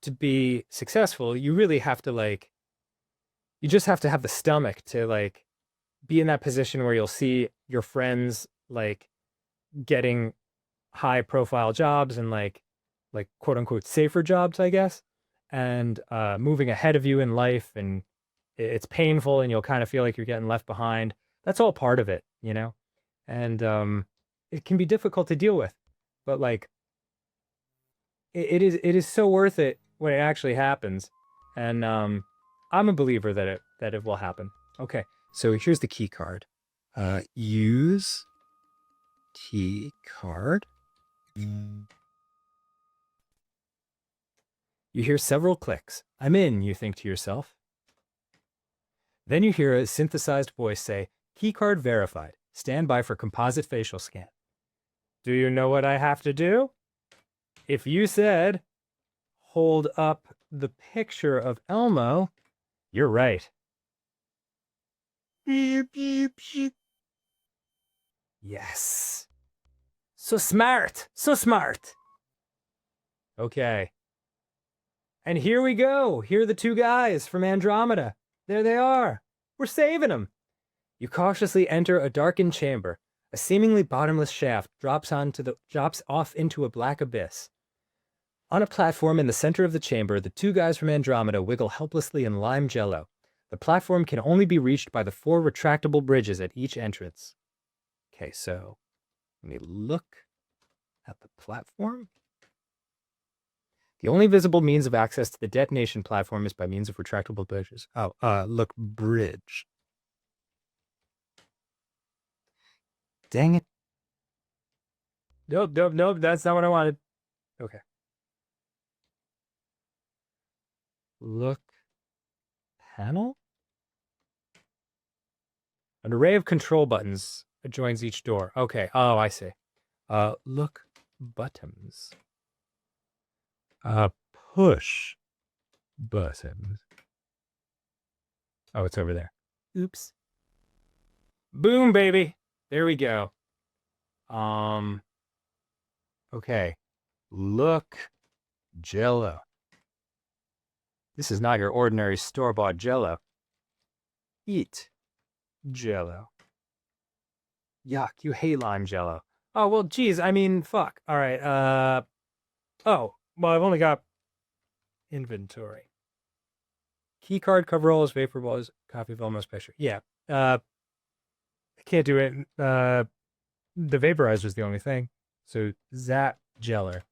to be successful, you really have to you just have to have the stomach to be in that position where you'll see your friends getting high profile jobs and quote unquote safer jobs, I guess, and moving ahead of you in life, and it's painful and you'll kind of feel like you're getting left behind. That's all part of it, you know? And it can be difficult to deal with, but it is so worth it when it actually happens. And I'm a believer that it will happen. Okay, so here's the key card. Use key card. You hear several clicks. I'm in, you think to yourself. Then you hear a synthesized voice say, keycard verified. Stand by for composite facial scan. Do you know what I have to do? If you said, hold up the picture of Elmo, you're right. Beep, beep, beep. Yes. So smart. So smart. Okay. And here we go. Here are the two guys from Andromeda. There they are. We're saving them. You cautiously enter a darkened chamber. A seemingly bottomless shaft drops off into a black abyss. On a platform in the center of the chamber, the two guys from Andromeda wiggle helplessly in lime jello. The platform can only be reached by the 4 retractable bridges at each entrance. Okay, so let me look at the platform. The only visible means of access to the detonation platform is by means of retractable bridges. Oh, look, bridge. Dang it. Nope, that's not what I wanted. Okay. Look. Panel? An array of control buttons adjoins each door. Okay, oh, I see. Look buttons. Push buttons. Oh, it's over there. Oops. Boom, baby. There we go. Okay. Look jello. This is not your ordinary store-bought jello. Eat jello. Yuck, you hate lime jello. Oh, well, geez, I mean, fuck. All right, oh, well, I've only got inventory. Keycard, coveralls, vapor balls, copy of Elmo's picture. Yeah, I can't do it. The vaporizer's the only thing. So, Zap Jeller.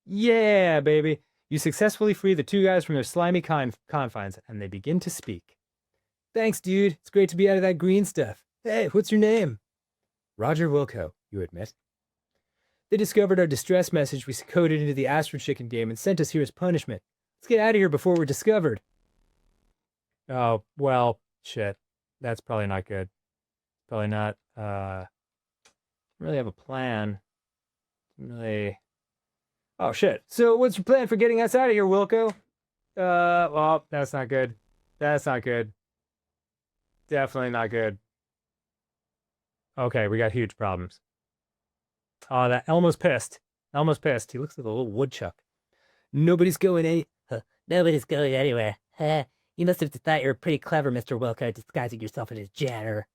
Yeah, baby. You successfully free the two guys from their slimy confines, and they begin to speak. Thanks, dude. It's great to be out of that green stuff. Hey, what's your name? Roger Wilco, you admit. They discovered our distress message we coded into the Astro Chicken game and sent us here as punishment. Let's get out of here before we're discovered. Oh, well, shit. That's probably not good. Probably not, don't really have a plan. Really... Oh, shit. So what's your plan for getting us out of here, Wilco? Well, that's not good. That's not good. Definitely not good. Okay, we got huge problems. Oh, that Elmo's pissed. Elmo's pissed. He looks like a little woodchuck. Nobody's going anywhere. You must have thought you were pretty clever, Mr. Wilco, disguising yourself as a janitor.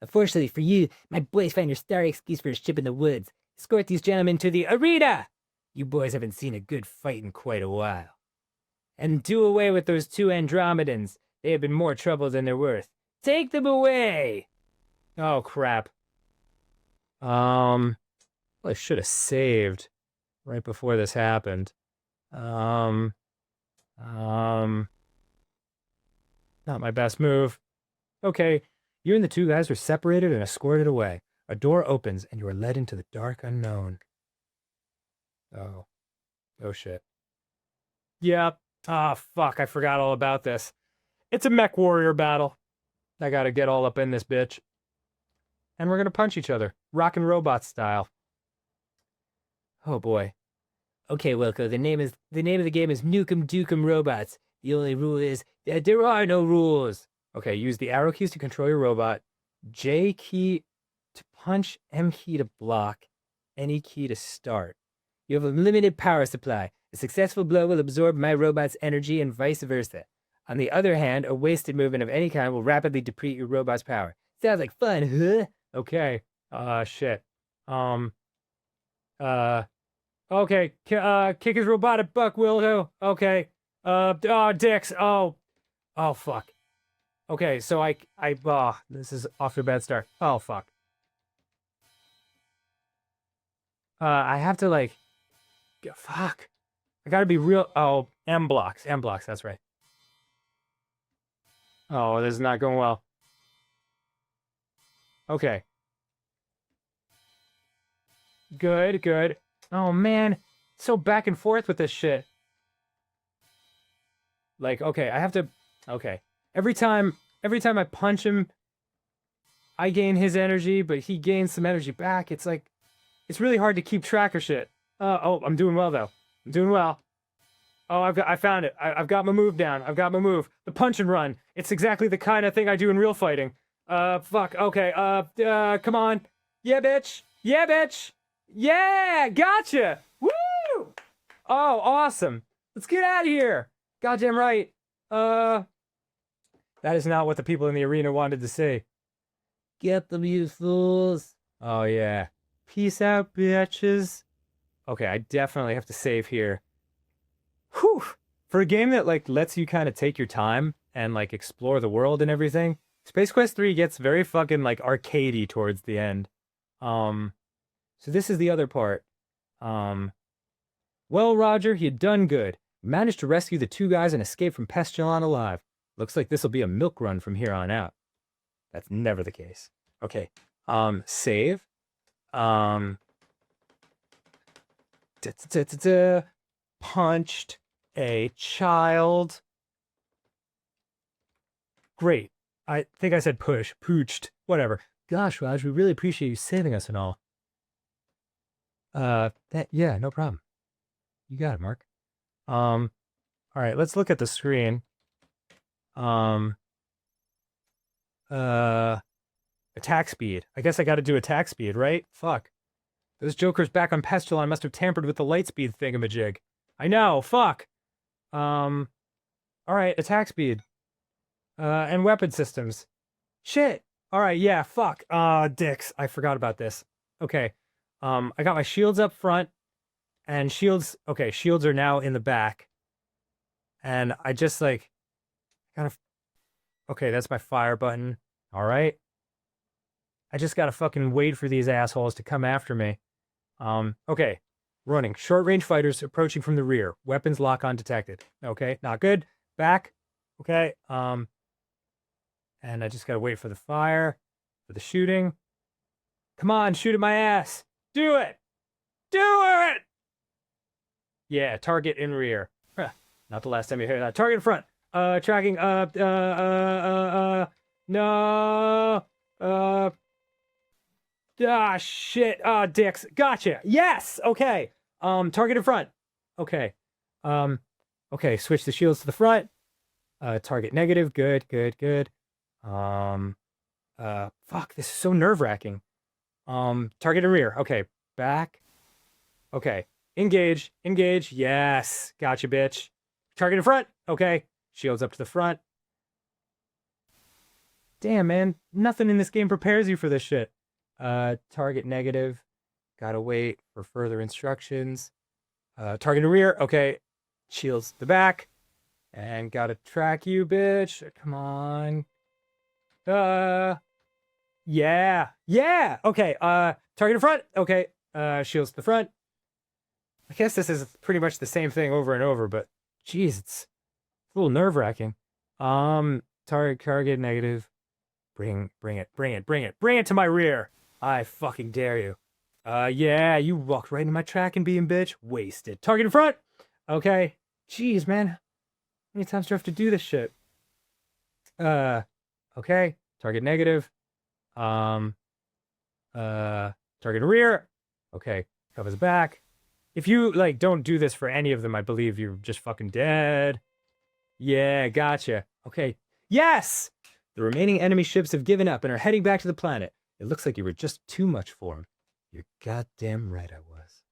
Unfortunately for you, my boys found your starry excuse for a ship in the woods. Escort these gentlemen to the arena! You boys haven't seen a good fight in quite a while. And do away with those 2 Andromedans. They have been more trouble than they're worth. Take them away! Oh, crap. Well, I should have saved right before this happened. Not my best move. Okay, you and the 2 guys are separated and escorted away. A door opens and you are led into the dark unknown. Oh. Oh, shit. Yep. Ah, fuck, I forgot all about this. It's a mech warrior battle. I gotta get all up in this bitch. And we're gonna punch each other. Rock and robot style. Oh, boy. Okay, Wilco, the name of the game is Nukem Dukem Robots. The only rule is that there are no rules. Okay, use the arrow keys to control your robot. J key to punch, M key to block, any key to start. You have a limited power supply. A successful blow will absorb my robot's energy and vice versa. On the other hand, a wasted movement of any kind will rapidly deplete your robot's power. Sounds like fun, huh? Okay. Shit. Okay. Kick his robotic butt, will do. Okay. Dicks. Oh, fuck. Okay, so this is off to a bad start. Oh, fuck. I have to, like, fuck. I gotta be real. Oh, M blocks, that's right. Oh, this is not going well. Okay. Good. Oh, man. So back and forth with this shit. Like, okay, I have to... Okay. Every time I punch him, I gain his energy, but he gains some energy back. It's like... It's really hard to keep track of shit. I'm doing well, though. I'm doing well. Oh, I found it. I've got my move down. I've got my move. The punch and run. It's exactly the kind of thing I do in real fighting. Fuck. Okay. Come on. Yeah, bitch. Yeah, bitch. Yeah, gotcha. Woo! Oh, awesome. Let's get out of here. Goddamn right. That is not what the people in the arena wanted to say. Get them, you fools. Oh, yeah. Peace out, bitches. Okay, I definitely have to save here. Whew! For a game that, like, lets you kind of take your time and, like, explore the world and everything, Space Quest 3 gets very fucking, like, arcadey towards the end. So this is the other part. Well, Roger, you done good. Managed to rescue the two guys and escape from Pestilon alive. Looks like this'll be a milk run from here on out. That's never the case. Okay. Save. Punched a child. Great. I think I said push. Pooched. Whatever. Gosh, Raj, we really appreciate you saving us and all. Yeah, no problem. You got it, Mark. All right, let's look at the screen. Attack speed. I guess I got to do attack speed, right? Fuck. Those jokers back on Pestilon must have tampered with the light speed thingamajig. I know, fuck. All right, attack speed. And weapon systems. Shit. All right, yeah, fuck. Dicks. I forgot about this. Okay. I got my shields up front. And shields, okay, shields are now in the back. And I just, like, kind of... Okay, that's my fire button. All right. I just gotta fucking wait for these assholes to come after me. Okay. Running. Short-range fighters approaching from the rear. Weapons lock on detected. Okay, not good. Back. Okay. And I just gotta wait for the fire. For the shooting. Come on, shoot at my ass. Do it! Do it! Yeah, target in rear. Huh. Not the last time you heard that. Target in front. Tracking. No. Shit. Dicks. Gotcha. Yes. Okay. Target in front. Okay. Okay. Switch the shields to the front. Target negative. Good. Fuck. This is so nerve-wracking. Target in rear. Okay. Back. Okay. Engage. Yes. Gotcha, bitch. Target in front. Okay. Shields up to the front. Damn, man. Nothing in this game prepares you for this shit. Target negative. Gotta wait for further instructions. Target in rear. Okay. Shields the back. And gotta track you, bitch. Come on. Yeah. Okay. Target in front. Okay. Shields to the front. I guess this is pretty much the same thing over and over, but geez, it's a little nerve-wracking. Target negative. Bring it to my rear. I fucking dare you. Yeah, you walked right into my tracking beam, bitch. Wasted. Target in front. Okay. Jeez, man. How many times do I have to do this shit? Okay. Target negative. Target in rear. Okay. Covers back. If you, like, don't do this for any of them, I believe you're just fucking dead. Yeah, gotcha. Okay. Yes! The remaining enemy ships have given up and are heading back to the planet. It looks like you were just too much for them. You're goddamn right I was.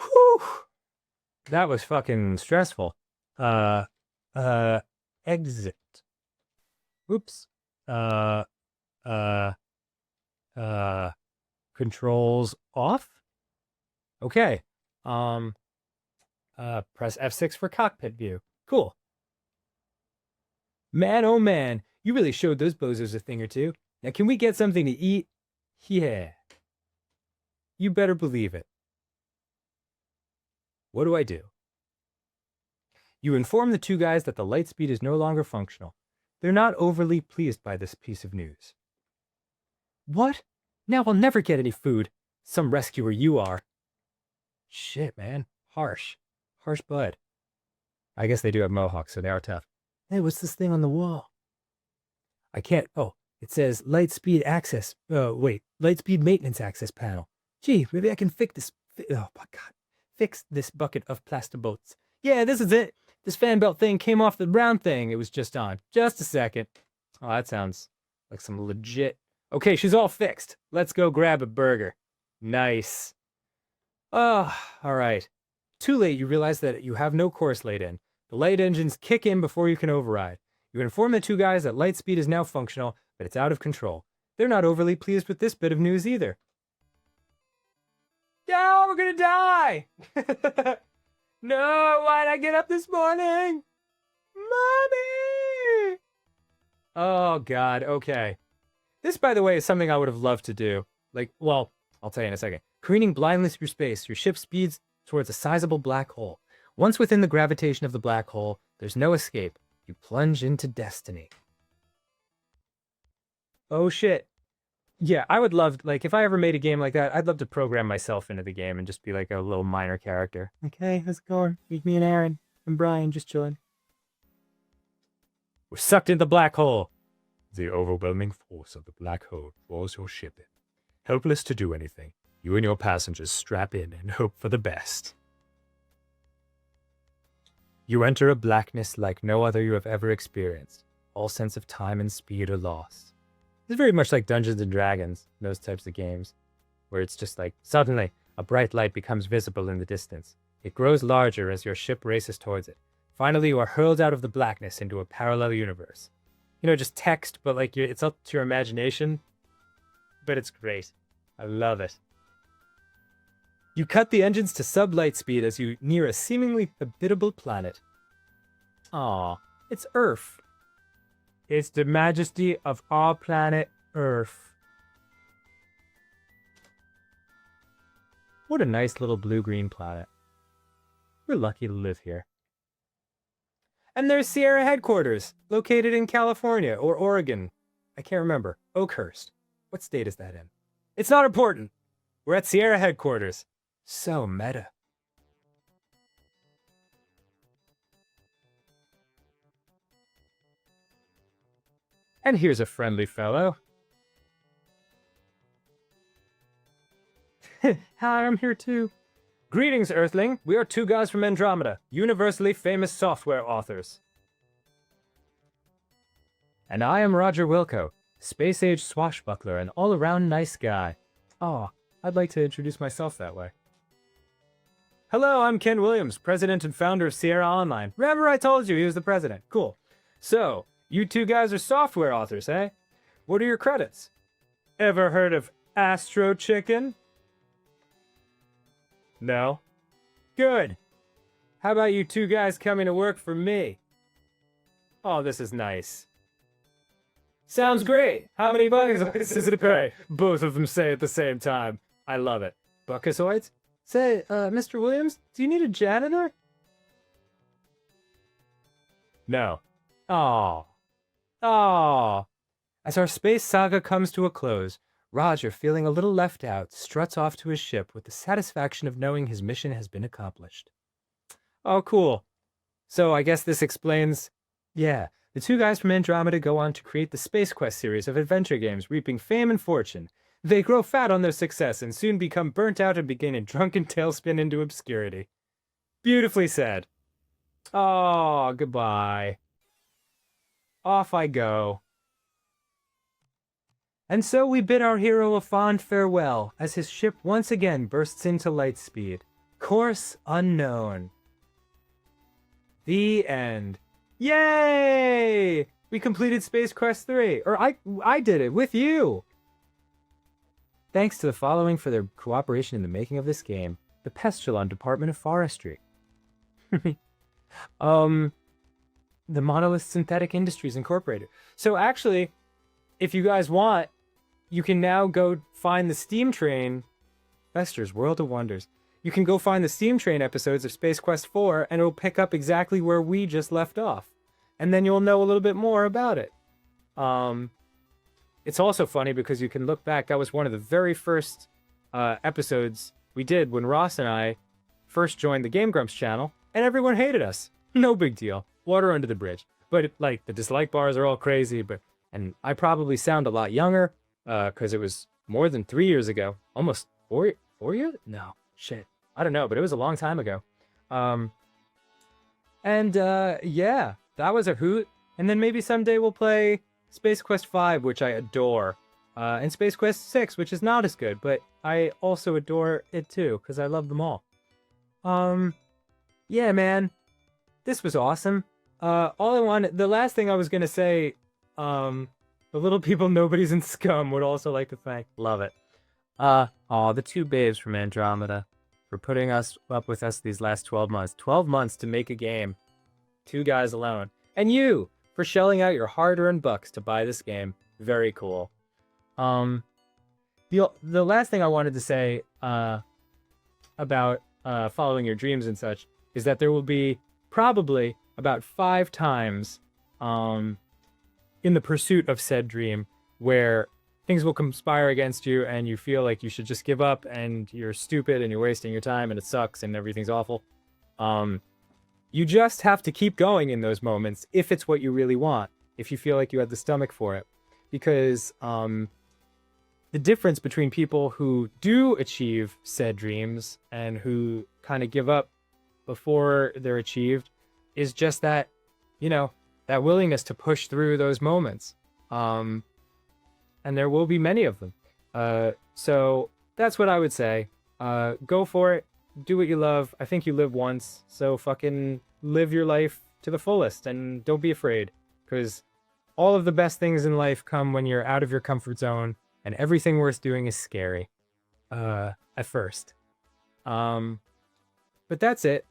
Whew! That was fucking stressful. Exit. Oops. Controls off? Okay. Press F6 for cockpit view. Cool. Man, oh man, you really showed those bozos a thing or two. Now, can we get something to eat? Yeah. You better believe it. What do I do? You inform the two guys that the light speed is no longer functional. They're not overly pleased by this piece of news. What? Now I'll never get any food. Some rescuer you are. Shit, man. Harsh. Harsh bud. I guess they do have mohawks, so they are tough. Hey, what's this thing on the wall? I can't... Oh, it says light speed access... light speed maintenance access panel. Gee, maybe I can fix this... Oh, my God. Fix this bucket of plastiboats. Yeah, this is it. This fan belt thing came off the round thing it was just on. Just a second. Oh, that sounds like some legit... Okay, she's all fixed. Let's go grab a burger. Nice. Oh, all right. Too late, you realize that you have no course laid in. The light engines kick in before you can override. You inform the two guys that light speed is now functional, but it's out of control. They're not overly pleased with this bit of news either. Yeah, we're gonna die! No, why'd I get up this morning? Mommy! Oh, God, okay. This, by the way, is something I would have loved to do. Like, well, I'll tell you in a second. Careening blindly through space, your ship speeds towards a sizable black hole. Once within the gravitation of the black hole, there's no escape. You plunge into destiny. Oh, shit. Yeah, I would love, like, if I ever made a game like that, I'd love to program myself into the game and just be like a little minor character. Okay, how's it going? Meet me and Aaron and Brian just chilling. We're sucked into the black hole. The overwhelming force of the black hole draws your ship in. Helpless to do anything, you and your passengers strap in and hope for the best. You enter a blackness like no other you have ever experienced. All sense of time and speed are lost. It's very much like Dungeons and Dragons, those types of games, where it's just like, suddenly, a bright light becomes visible in the distance. It grows larger as your ship races towards it. Finally, you are hurled out of the blackness into a parallel universe. You know, just text, but like it's up to your imagination. But it's great. I love it. You cut the engines to sub-light speed as you near a seemingly habitable planet. Aw, it's Earth. It's the majesty of our planet, Earth. What a nice little blue-green planet. We're lucky to live here. And there's Sierra headquarters, located in California or Oregon. I can't remember. Oakhurst. What state is that in? It's not important. We're at Sierra headquarters. So meta. And here's a friendly fellow. Hi, I'm here too. Greetings, Earthling. We are two guys from Andromeda, universally famous software authors. And I am Roger Wilco, space-age swashbuckler and all-around nice guy. Oh, I'd like to introduce myself that way. Hello, I'm Ken Williams, president and founder of Sierra Online. Remember I told you he was the president? Cool. So, you two guys are software authors, eh? What are your credits? Ever heard of Astro Chicken? No? Good. How about you two guys coming to work for me? Oh, this is nice. Sounds great. How many buckazoids does it pay? Both of them say at the same time. I love it. Buckazoids? Say, Mr. Williams, do you need a janitor? No. Aw. Aw. As our space saga comes to a close, Roger, feeling a little left out, struts off to his ship with the satisfaction of knowing his mission has been accomplished. Oh, cool. So I guess this explains... Yeah, the two guys from Andromeda go on to create the Space Quest series of adventure games, reaping fame and fortune. They grow fat on their success and soon become burnt out and begin a drunken tailspin into obscurity. Beautifully said. Oh, goodbye. off I go. And so we bid our hero a fond farewell as his ship once again bursts into light speed. Course unknown. The end. Yay! We completed Space Quest 3. Or I did it with you. Thanks to the following for their cooperation in the making of this game. The Pestilon Department of Forestry. The Monolith Synthetic Industries Incorporated. So actually, if you guys want, you can now go find the Steam Train, Fester's World of Wonders. You can go find the Steam Train episodes of Space Quest 4, and it'll pick up exactly where we just left off. And then you'll know a little bit more about it. It's also funny because you can look back. That was one of the very first episodes we did when Ross and I first joined the Game Grumps channel, and everyone hated us. No big deal. Water under the bridge. But like the dislike bars are all crazy. And I probably sound a lot younger because it was more than 3 years ago. Almost 4 years? No, shit. I don't know, but it was a long time ago. Yeah, that was a hoot. And then maybe someday we'll play Space Quest 5, which I adore. And Space Quest 6, which is not as good, but I also adore it too, because I love them all. Yeah, man. This was awesome. The last thing I was going to say, the little people nobody's in Scum would also like to thank. Love it. The two babes from Andromeda for putting us up with us these last 12 months. 12 months to make a game. 2 guys alone. And you for shelling out your hard-earned bucks to buy this game. Very cool. The last thing I wanted to say about following your dreams and such is that there will be probably about 5 times in the pursuit of said dream where things will conspire against you and you feel like you should just give up and you're stupid and you're wasting your time and it sucks and everything's awful. You just have to keep going in those moments if it's what you really want, if you feel like you have the stomach for it. Because the difference between people who do achieve said dreams and who kind of give up before they're achieved is just that, that willingness to push through those moments. And there will be many of them. So that's what I would say. Go for it. Do what you love. I think you live once. So fucking live your life to the fullest and don't be afraid. Because all of the best things in life come when you're out of your comfort zone and everything worth doing is scary. At first. But that's it.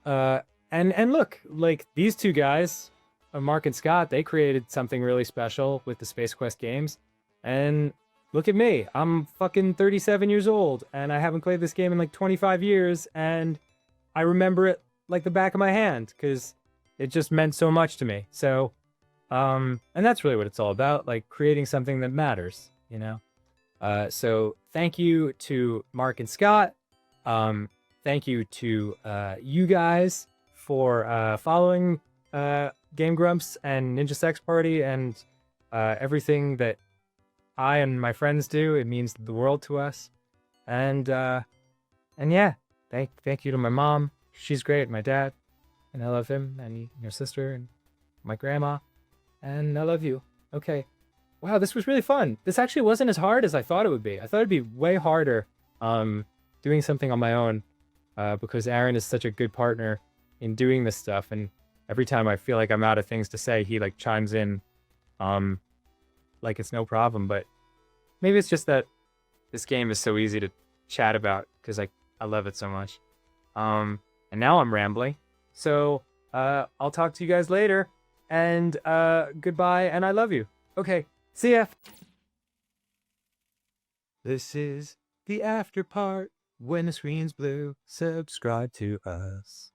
And look, like these two guys, Mark and Scott, they created something really special with the Space Quest games. And look at me. I'm fucking 37 years old and I haven't played this game in like 25 years and I remember it like the back of my hand because it just meant so much to me. So, and that's really what it's all about, like creating something that matters, So thank you to Mark and Scott. Thank you to you guys for following Game Grumps and Ninja Sex Party and everything that I and my friends do. It means the world to us. And yeah, thank you to my mom. She's great. My dad, and I love him, and your sister, and my grandma, and I love you. Okay. Wow, this was really fun. This actually wasn't as hard as I thought it would be. I thought it'd be way harder doing something on my own because Aaron is such a good partner in doing this stuff. And every time I feel like I'm out of things to say, he like chimes in like it's no problem. But maybe it's just that this game is so easy to chat about because I love it so much. And now I'm rambling. So I'll talk to you guys later. And goodbye, and I love you. Okay, see ya. This is the after part. When the screen's blue, subscribe to us.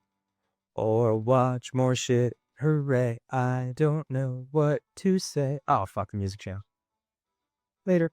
Or watch more shit. Hooray, I don't know what to say. Oh, fuck the music channel. Later.